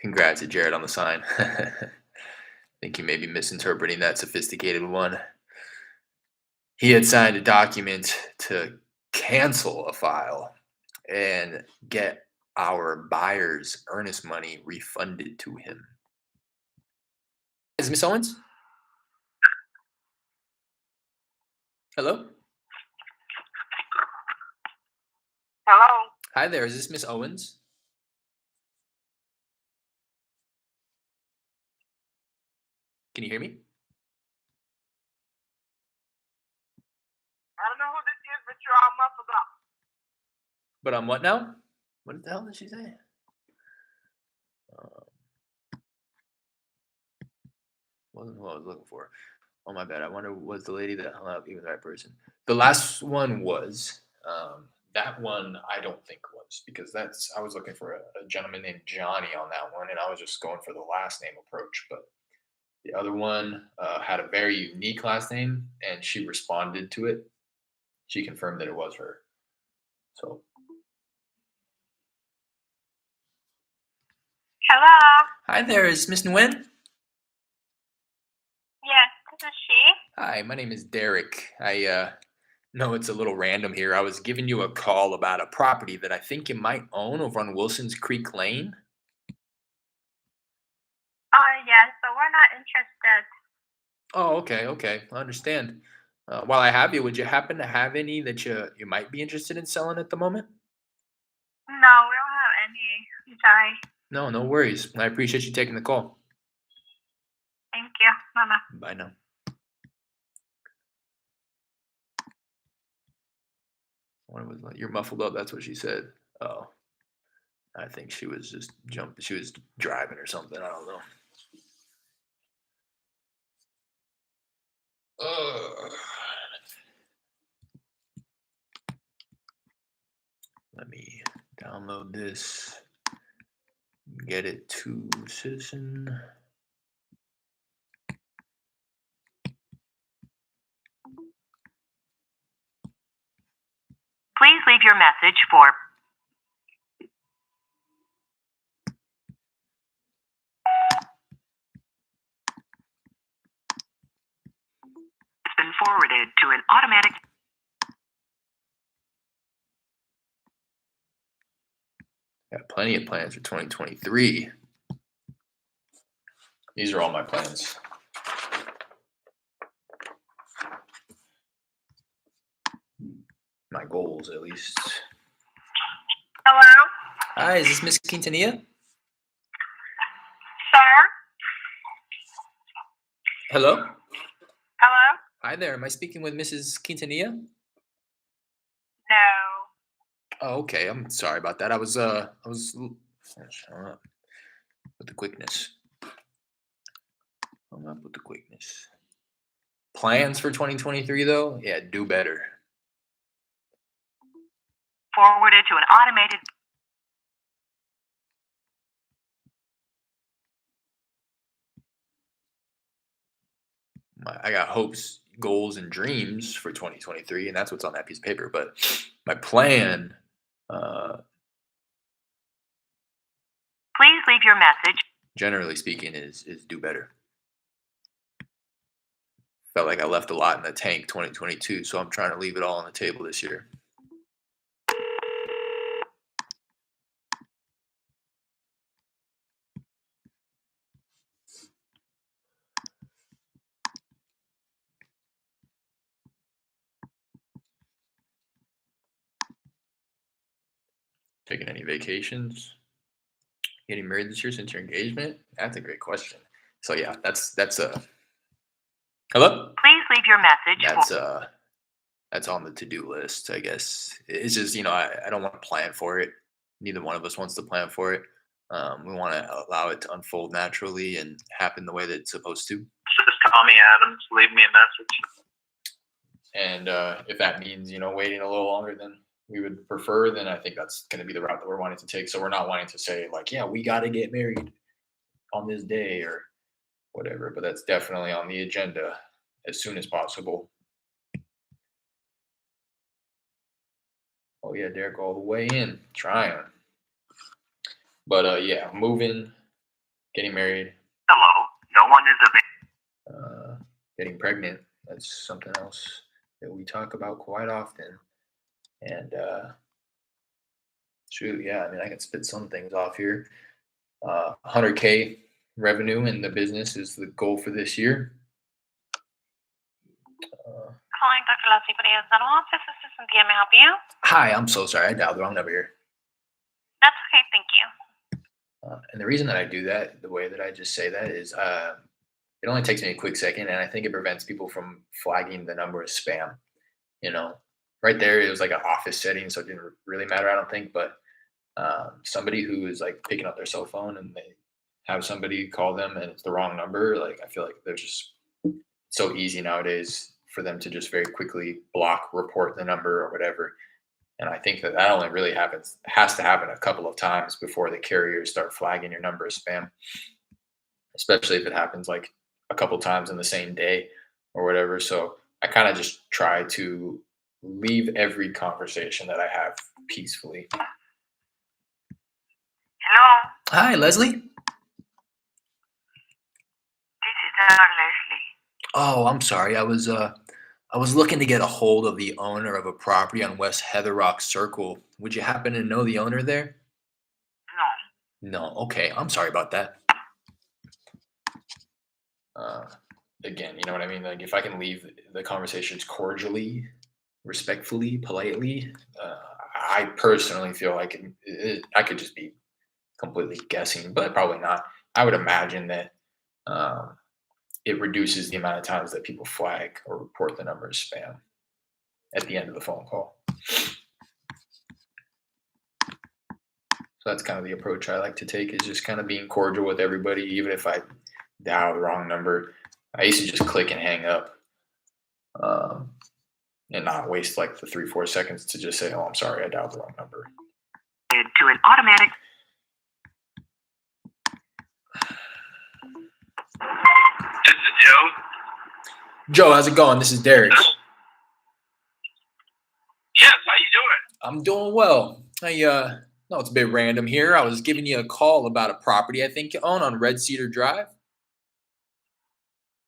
Congrats to Jared on the sign. I think you may be misinterpreting that sophisticated one. He had signed a document to cancel a file and get our buyer's earnest money refunded to him. Is Miss Owens? Hello? Hello? Hi there. Is this Miss Owens? Can you hear me? I don't know who this is, but you're all muffled up. But I'm what now? What the hell did she say? Wasn't who I was looking for. Oh, my bad. I wonder, was the lady that hung up even the right person? The last one was. That one I don't think was, because I was looking for a gentleman named Johnny on that one, and I was just going for the last name approach. But the other one had a very unique last name, and she responded to it. She confirmed that it was her. So, Hello. hi there. Is Miss Nguyen? Yes, this is she. Hi, my name is Derek. I know it's a little random here. I was giving you a call about a property that I think you might own over on Wilson's Creek Lane. Yes, but we're not interested. Oh, okay. I understand. While I have you, would you happen to have any that you might be interested in selling at the moment? No, we don't have any. I'm sorry. No, no worries. I appreciate you taking the call. Thank you. Bye-bye. Bye now. What was like? You're muffled up. That's what she said. Oh, I think she was just jumping. She was driving or something. I don't know. Let me download this. Get it to Citizen. Please leave your message for it's been forwarded to an automatic. Got plenty of plans for 2023. These are all my plans. My goals, at least. Hello, Hi, is this Miss Quintanilla? sir. Hello? Hello. Hi there. Am I speaking with Mrs. Quintanilla? No. Oh, okay. I'm sorry about that. I was shut up with the quickness. Hung up with the quickness. Plans for 2023 though? Yeah, do better. Forwarded to an automated. I got hopes, goals, and dreams for 2023, and that's what's on that piece of paper. But my plan, uh, Please leave your message. generally speaking, is do better. Felt like I left a lot in the tank 2022, so I'm trying to leave it all on the table this year. Taking any vacations? Getting married this year since your engagement? That's a great question. So yeah, that's hello. Please leave your message. That's on the to-do list, I guess. It's just, I don't want to plan for it. Neither one of us wants to plan for it. We want to allow it to unfold naturally and happen the way that it's supposed to. Just call me Adams. Leave me a message. And if that means, waiting a little longer than we would prefer, then I think that's going to be the route that we're wanting to take. So we're not wanting to say like, yeah, we got to get married on this day or whatever, but that's definitely on the agenda as soon as possible. Oh yeah, Derek all the way in, trying. But yeah, moving, getting married, Hello. No one is available. getting pregnant. That's something else that we talk about quite often. And shoot, yeah, I mean, I can spit some things off here. 100K revenue in the business is the goal for this year. Calling Dr. Leslie Padilla Dental Office. This is Cynthia. May I help you? Hi, I'm so sorry. I dialed the wrong number here. That's okay. Thank you. And the reason that I do that, the way that I just say that is it only takes me a quick second, and I think it prevents people from flagging the number as spam. Right there, it was like an office setting, so it didn't really matter, I don't think. But somebody who is like picking up their cell phone and they have somebody call them and it's the wrong number, like I feel like they're just so easy nowadays for them to just very quickly block, report the number or whatever. And I think that only really has to happen a couple of times before the carriers start flagging your number as spam, especially if it happens like a couple times in the same day or whatever. So I kind of just try to leave every conversation that I have peacefully. Hello. Hi, Leslie. This is Leslie. Oh, I'm sorry. I was looking to get a hold of the owner of a property on West Heather Rock Circle. Would you happen to know the owner there? No. No. Okay. I'm sorry about that. Again, you know what I mean? Like if I can leave the conversations cordially, respectfully, politely, I personally feel like I could just be completely guessing, but probably not. I would imagine that it reduces the amount of times that people flag or report the number as spam at the end of the phone call. So that's kind of the approach I like to take, is just kind of being cordial with everybody, even if I dial the wrong number. I used to just click and hang up and not waste like the 3-4 seconds to just say, oh, I'm sorry, I dialed the wrong number. To an automatic. This is Joe. Joe, how's it going? This is Derek. Yes, how you doing? I'm doing well. I know it's a bit random here. I was giving you a call about a property I think you own on Red Cedar Drive.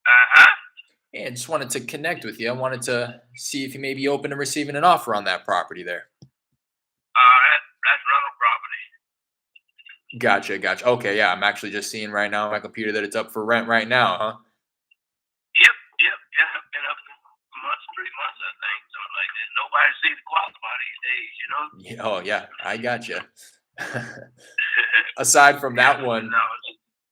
Uh-huh. Yeah, just wanted to connect with you. I wanted to see if you may be open to receiving an offer on that property there. That's rental property. Gotcha. Okay, yeah, I'm actually just seeing right now on my computer that it's up for rent right now, huh? Yep. Been up for months, 3 months, I think, something like that. Nobody sees the qualify these days, you know? Yeah, oh yeah, I gotcha. Aside from that one,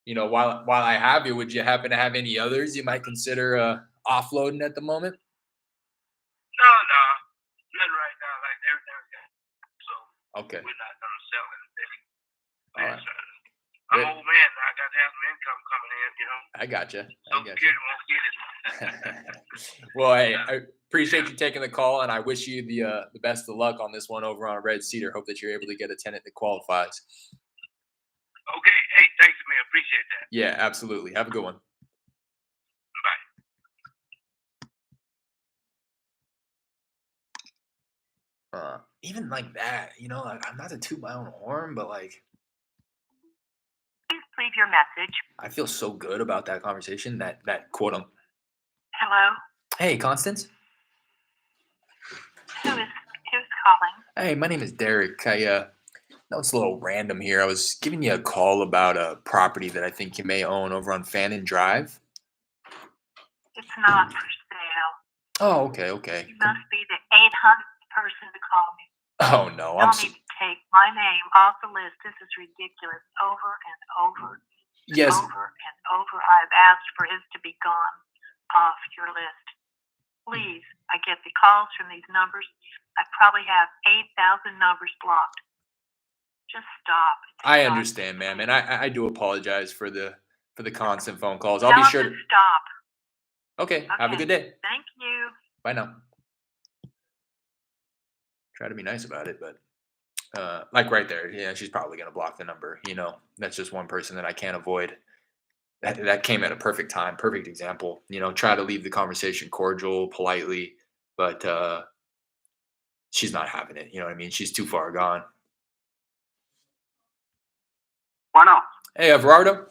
No, while I have you, would you happen to have any others you might consider offloading at the moment? no. Not right now. Like everything's so Okay. we're not gonna sell anything. All right. I'm Good. an old man. I got to have some income coming in, you know. I gotcha. Social Security won't get it. Well, hey, I appreciate you taking the call, and I wish you the best of luck on this one over on Red Cedar. Hope that you're able to get a tenant that qualifies. Okay. Hey, thanks, man. Appreciate that. Yeah, absolutely. Have a good one. Even like that, like, I'm not to toot my own horn, but like Please leave your message. I feel so good about that conversation. That quote. Hello? Hey, Constance. Who's calling? Hey, my name is Derek. I know it's a little random here. I was giving you a call about a property that I think you may own over on Fannin Drive. It's not for sale. Oh, okay, okay. You must be the 800th person to call me. Oh no, Y'all need to take my name off the list. This is ridiculous. Over and over. Yes. Over and over. I've asked for his to be gone off your list. Please, I get the calls from these numbers. I probably have 8,000 numbers blocked. Just stop. I understand, ma'am, and I do apologize for the constant phone calls. I'll Tell be him sure to to. stop. Okay, have a good day. Thank you. Bye now. Try to be nice about it, but like right there, yeah, she's probably gonna block the number. That's just one person that I can't avoid. That came at a perfect time, perfect example. Try to leave the conversation cordial, politely, but she's not having it. You know what I mean? She's too far gone. Bueno, Hey, Everardo,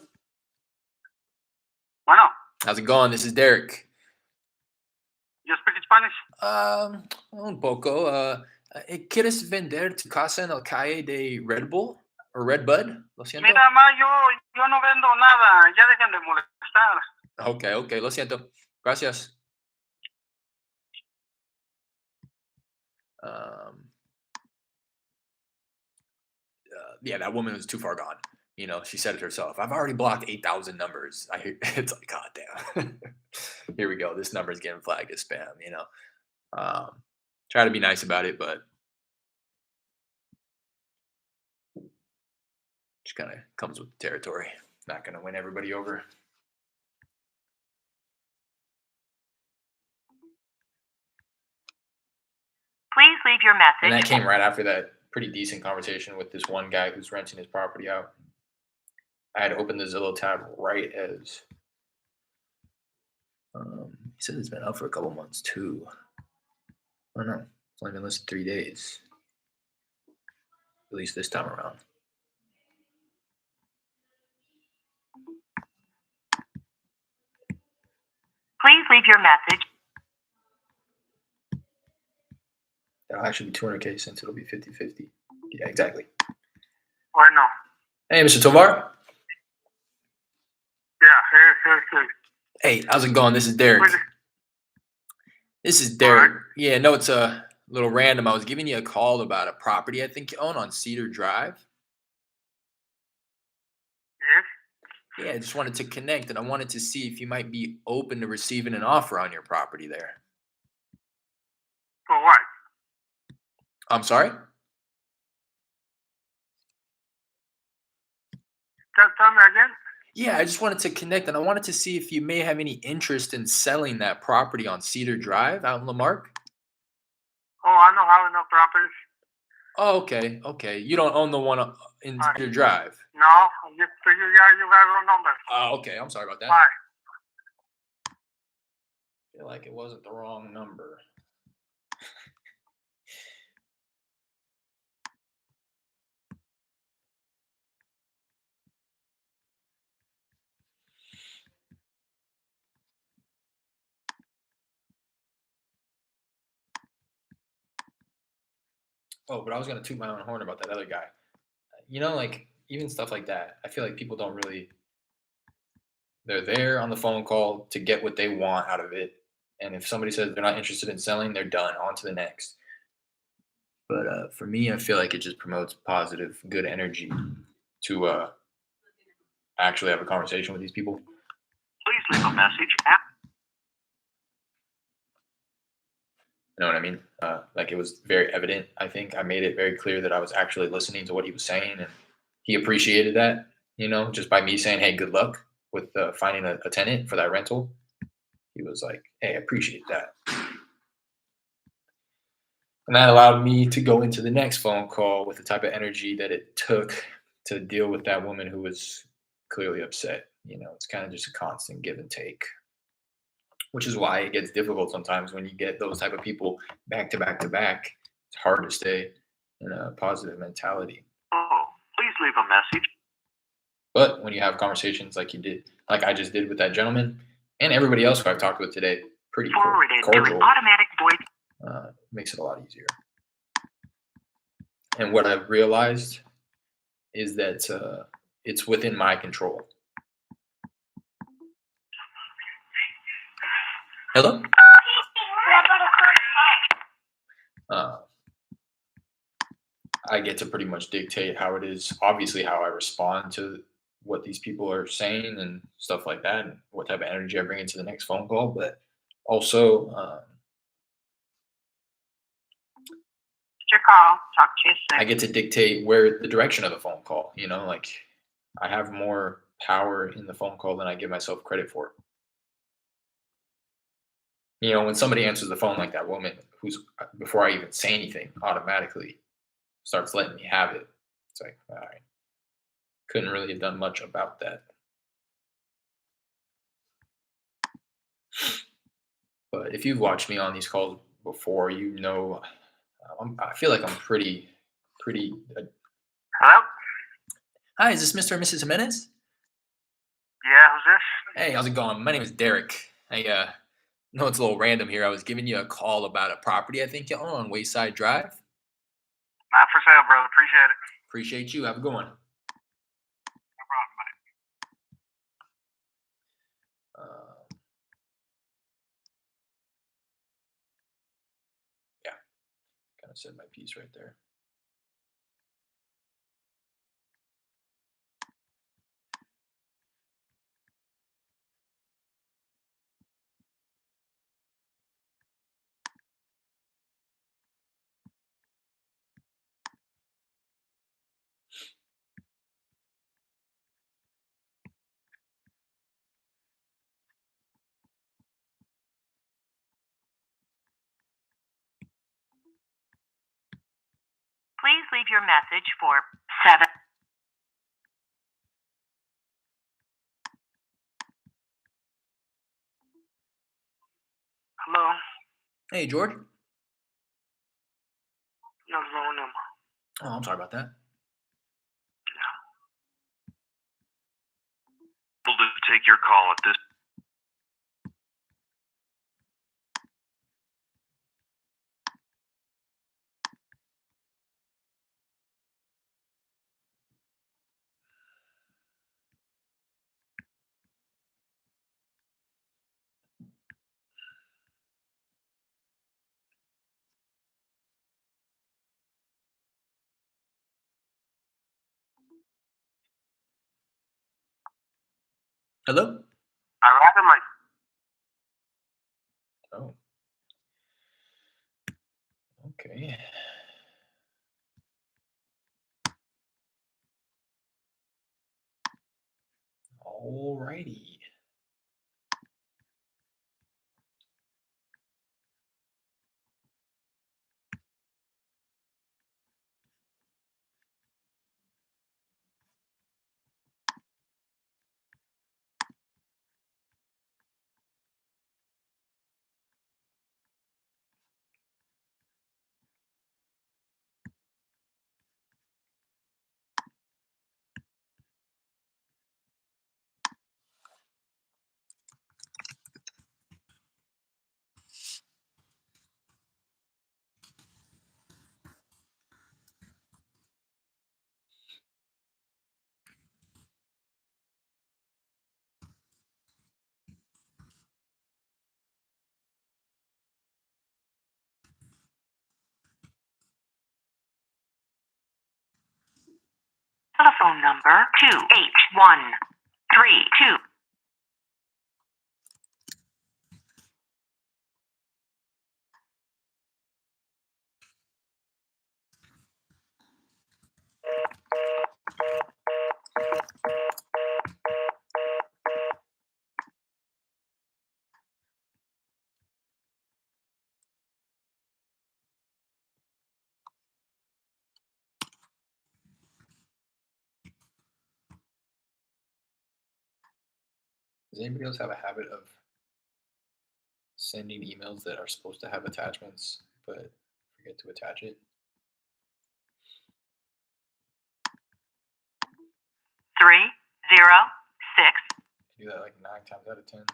bueno, how's it going? This is Derek. you speak Spanish? Un poco. ¿Quieres vender tu casa en el calle de Red Bull o Red Bud? Lo siento. Mira, ma, yo no vendo nada, ya dejen de molestar. Okay, lo siento. Gracias. Yeah, that woman was too far gone. She said it herself. I've already blocked 8,000 numbers. I hear it's like, God damn. Here we go. This number is getting flagged as spam. Try to be nice about it, but just kind of comes with the territory. Not going to win everybody over. Please leave your message. And that came right after that pretty decent conversation with this one guy who's renting his property out. I had opened the Zillow tab right as he said it's been up for a couple months too. Oh no, it's only been listed 3 days. At least this time around. Please leave your message. That'll actually be 200K since it'll be 50-50. Yeah, exactly. Bueno, Hey, Mr. Tovar. yeah, Hey, how's it going? This is Derek. This is Derek. Yeah, no, it's a little random. I was giving you a call about a property I think you own on Cedar Drive. yes. Yeah, I just wanted to connect, and I wanted to see if you might be open to receiving an offer on your property there. For what? I'm sorry? Tell me again. Yeah, I just wanted to connect, and I wanted to see if you may have any interest in selling that property on Cedar Drive out in Lamarck. Oh, I don't have no properties. Oh, okay. You don't own the one in Cedar Drive. No, you got wrong number. Oh, okay. I'm sorry about that. Bye. I feel like it wasn't the wrong number. Oh, but I was gonna toot my own horn about that other guy. Like even stuff like that. I feel like people don't really. They're there on the phone call to get what they want out of it, and if somebody says they're not interested in selling, they're done. On to the next. But for me, I feel like it just promotes positive, good energy to actually have a conversation with these people. Please leave a message. You know what I mean? Like it was very evident. I think I made it very clear that I was actually listening to what he was saying, and he appreciated that. Just by me saying, "Hey, good luck with finding a tenant for that rental." He was like, "Hey, I appreciate that," and that allowed me to go into the next phone call with the type of energy that it took to deal with that woman who was clearly upset. It's kind of just a constant give and take. Which is why it gets difficult sometimes when you get those type of people back to back to back It's hard to stay in a positive mentality. Oh, please leave a message. But when you have conversations like I just did with that gentleman, and everybody else who I've talked with today, pretty Forwarded to an cordial, automatic voice. makes it a lot easier. And what I've realized is that it's within my control. Hello? I get to pretty much dictate how it is, obviously, how I respond to what these people are saying and stuff like that, and what type of energy I bring into the next phone call. But also, Your call. Talk to you soon. I get to dictate where the direction of the phone call. Like I have more power in the phone call than I give myself credit for. When somebody answers the phone like that woman, who's before I even say anything, automatically starts letting me have it. It's like, all right, couldn't really have done much about that. But if you've watched me on these calls before, I feel like I'm pretty. Hello? Hi, is this Mr. and Mrs. Jimenez? Yeah, who's this? Hey, how's it going? My name is Derek. I know it's a little random here. I was giving you a call about a property I think you own on Wayside Drive. Not for sale, brother. Appreciate it. Appreciate you. Have a good one. No problem, mate. Yeah, kind of said my piece right there. Please leave your message for 7. Hello? Hey, George. No, the wrong number. Oh, I'm sorry about that. Able to take your call at this. Hello? I rather my Oh. Okay. Alrighty. Telephone number 28132. Does anybody else have a habit of sending emails that are supposed to have attachments, but Forget to attach it. 306. Do that like 9 times out of 10.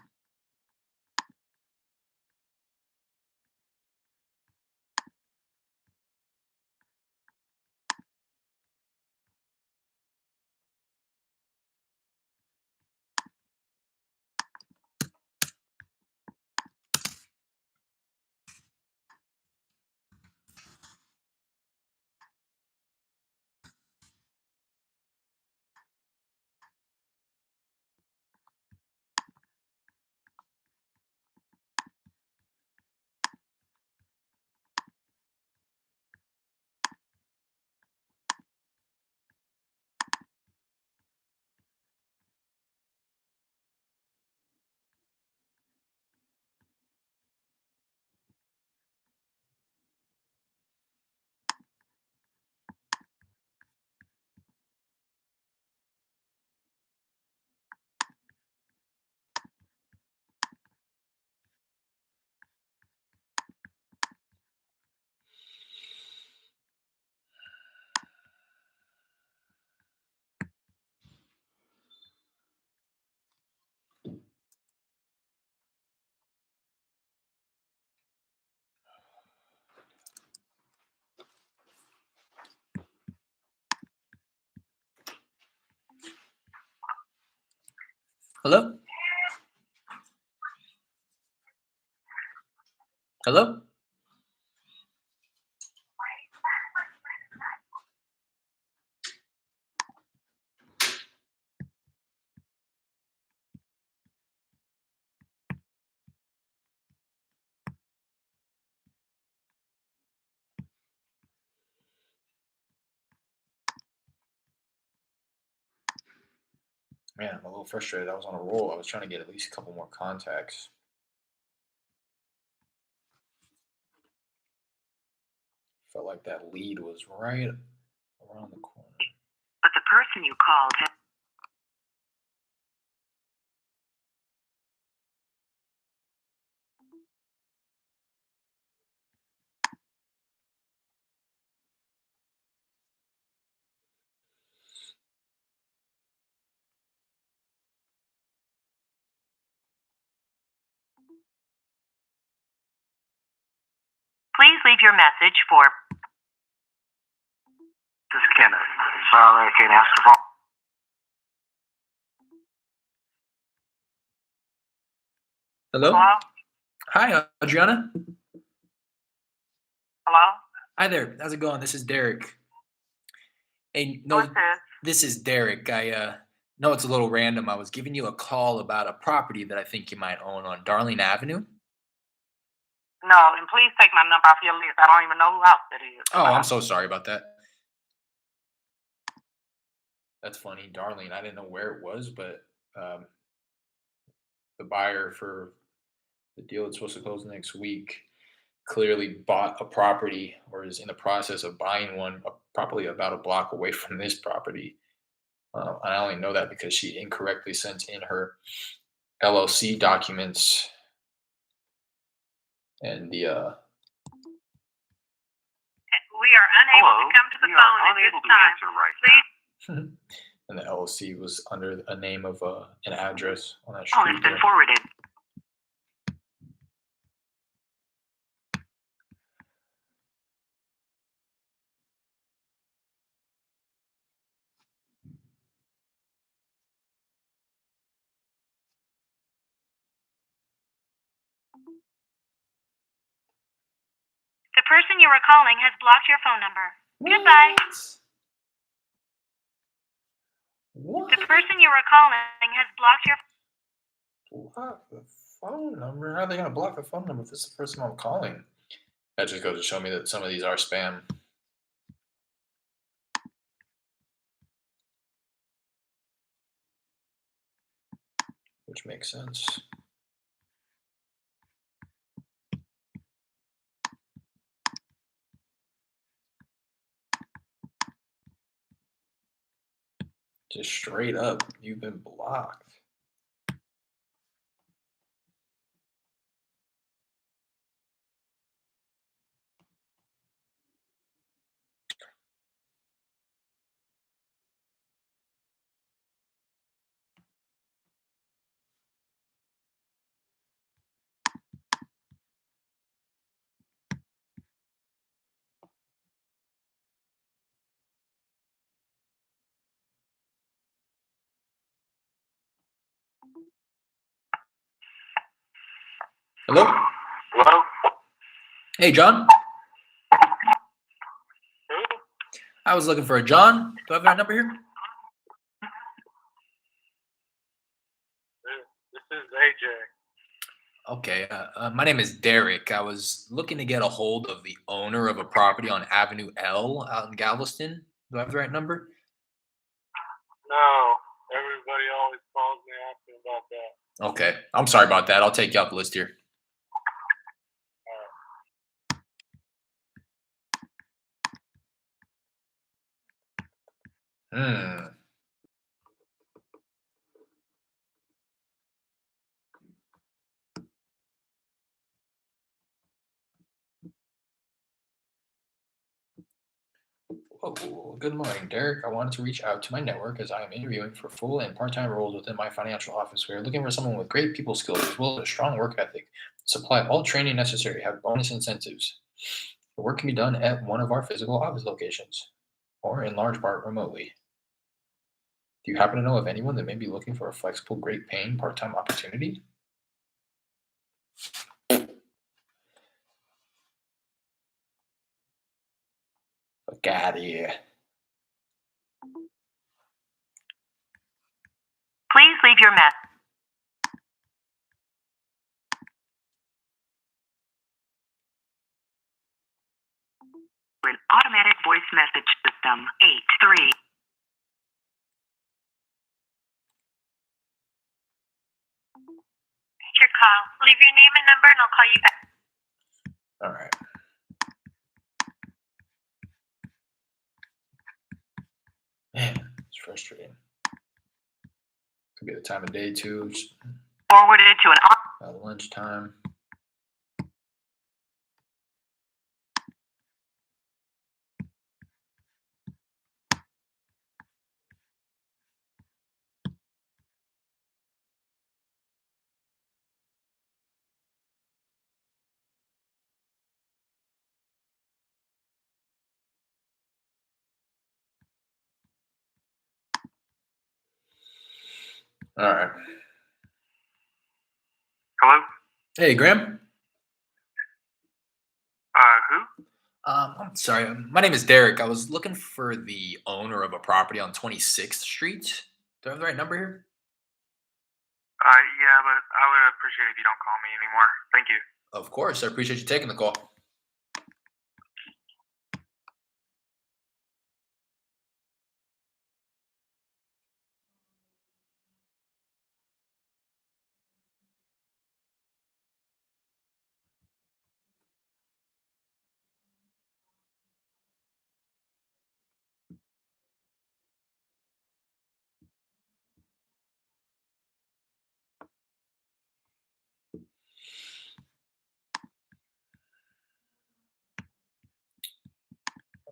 Hello? Hello? Man, I'm a little frustrated. I was on a roll. I was trying to get at least a couple more contacts. Felt like that lead was right around the corner. But the person you called had. Please leave your message for. This is Kenneth. Sorry, I can't answer the phone. Hello? Hello? Hi, Adriana. Hello? Hi there. How's it going? This is Derek. Hey, Who's no, this? this is Derek. I know it's a little random. I was giving you a call about a property that I think you might own on Darling Avenue. No, and please take my number off your list. I don't even know who else it is. Oh, I'm so sorry about that. That's funny, Darling. I didn't know where it was, but the buyer for the deal that's supposed to close next week clearly bought a property or is in the process of buying one probably about a block away from this property. I only know that because she incorrectly sent in her LLC documents and the We are unable to come to the phone at this time. Please. and the LLC was under a name of an address on that Oh, street. it's been there. forwarded. The person you are calling has blocked your phone number. Goodbye. What? The person you are calling has blocked your. Block the phone number? How are they going to block the phone number if this is the person I'm calling? That just goes to show me that some of these are spam. Which makes sense. Just straight up, you've been blocked. Hello? Hello? Hey, John. Who? I was looking for a John. Do I have that number here? This is AJ. Okay. My name is Derek. I was looking to get a hold of the owner of a property on Avenue L out in Galveston. Do I have the right number? No, everybody always calls me asking about that. Okay. I'm sorry about that. I'll take you off the list here. Hmm. Oh, good morning, Derek. I wanted to reach out to my network as I am interviewing for full and part-time roles within my financial office. We are looking for someone with great people skills as well as a strong work ethic. Supply all training necessary. Have bonus incentives. The work can be done at one of our physical office locations, or in large part remotely. Do you happen to know of anyone that may be looking for a flexible, great paying part-time opportunity? Look out of here. Please leave your message. An automatic voice message system. 83. Your call. Leave your name and number, and I'll call you back. All right. Man, it's frustrating. Could be the time of day too. Just Forwarded to an lunchtime. All right. Hello? Hey, Graham. Who? I'm sorry. My name is Derek. I was looking for the owner of a property on 26th Street. Do I have the right number here? Yeah, but I would appreciate if you don't call me anymore. Thank you. Of course. I appreciate you taking the call.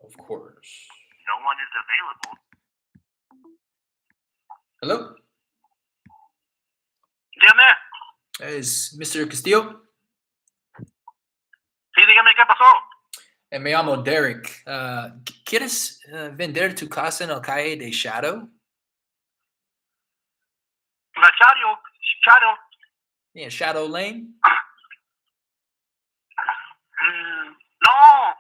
Of course. No one is available. Hello? Dígame. Es Mr. Castillo. Sí, dígame qué pasó. Me llamo Derek. ¿Quieres vender tu casa en el calle de Shadow? La Shadow. Yeah, Shadow Lane. No.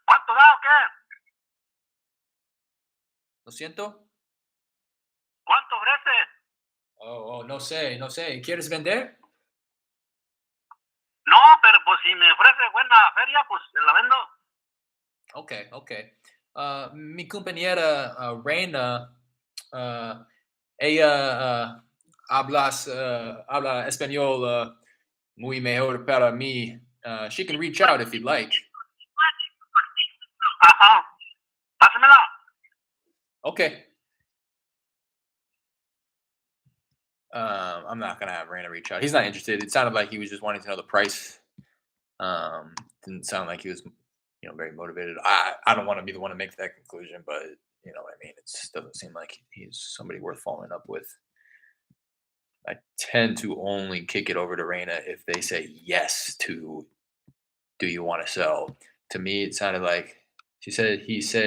¿Cuánto da o qué? Lo siento. ¿Cuánto ofrece? Oh, no sé. ¿Quieres vender? No, pero pues si me ofrece buena feria, pues la vendo. Okay. Mi compañera Reina, ella habla español muy mejor para mí. She can reach out if you'd like. Ajá. Pásamela. Okay. I'm not gonna have Reina reach out. He's not interested. It sounded like he was just wanting to know the price. Didn't sound like he was, very motivated. I don't want to be the one to make that conclusion, but you know what I mean. It doesn't seem like he's somebody worth following up with. I tend to only kick it over to Reina if they say yes to, do you want to sell? To me, it sounded like he said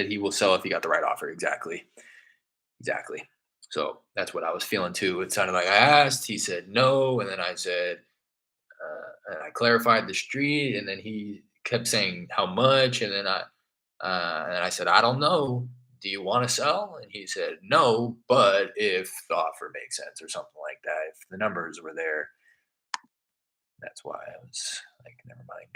he will sell if he got the right offer. Exactly. So that's what I was feeling too. It sounded like I asked, he said no, and then I said, And I clarified the street, and then he kept saying how much, and then I said, I don't know. Do you want to sell? And he said, no, but if the offer makes sense or something like that, if the numbers were there, that's why I was like, never mind.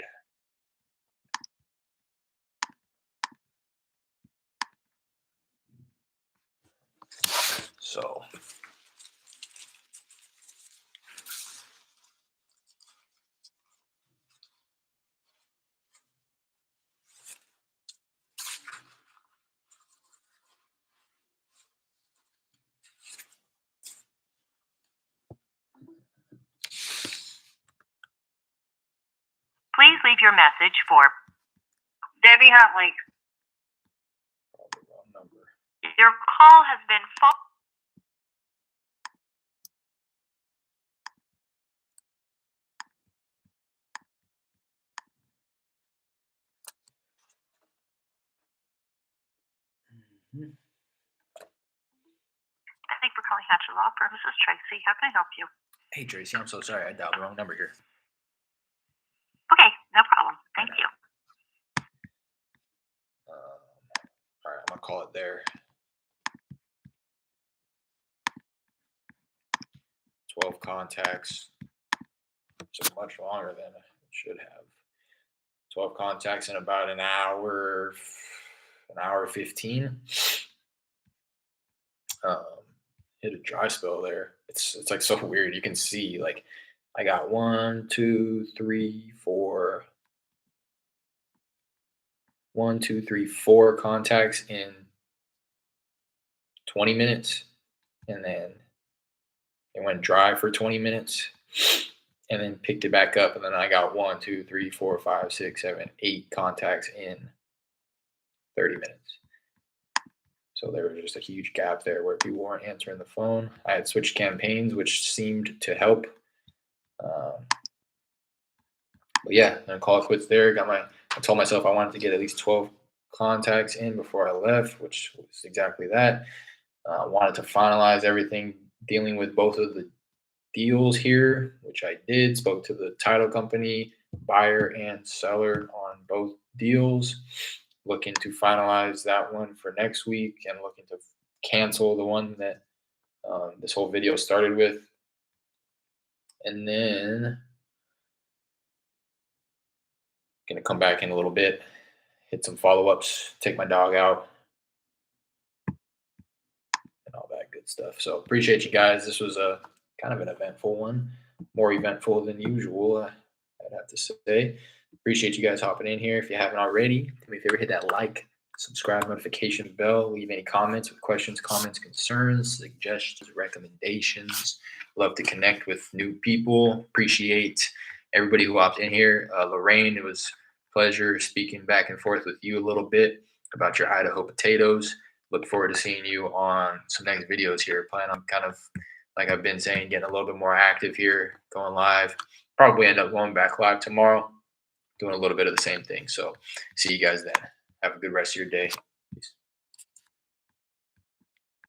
So Please leave your message for Debbie Huntley. probably wrong number. your call has been Mhm. Thank you for calling Hatcher Law Firm. This is Tracy. How can I help you? Hey Tracy, I'm so sorry. I dialed the wrong number here. Okay, no problem. Thank you. All right, I'm gonna call it there. 12 contacts. So much longer than it should have. 12 contacts in about an hour 15. Hit a dry spell there. It's like so weird. You can see like I got 1, 2, 3, 4. 1, 2, 3, 4 contacts in 20 minutes, and then it went dry for 20 minutes, and then picked it back up, and then I got 1, 2, 3, 4, 5, 6, 7, 8 contacts in 30 minutes. So there was just a huge gap there where people weren't answering the phone. I had switched campaigns, which seemed to help. But yeah, I'm gonna call it quits there. I told myself I wanted to get at least 12 contacts in before I left, which was exactly that. Wanted to finalize everything dealing with both of the deals here, which I did. Spoke to the title company, buyer and seller on both deals. Looking to finalize that one for next week, and looking to cancel the one that this whole video started with. And then gonna come back in a little bit, hit some follow-ups, take my dog out, and all that good stuff. So appreciate you guys. This was a kind of an eventful one, more eventful than usual, I'd have to say. Appreciate you guys hopping in here. If you haven't already, do me a favor, hit that like, subscribe, notification bell, leave any comments with questions, comments, concerns, suggestions, recommendations. Love to connect with new people. Appreciate everybody who hopped in here. Lorraine, it was a pleasure speaking back and forth with you a little bit about your Idaho potatoes. Look forward to seeing you on some next videos here. Plan on kind of, like I've been saying, getting a little bit more active here, going live. Probably end up going back live tomorrow, doing a little bit of the same thing. So see you guys then. Have a good rest of your day.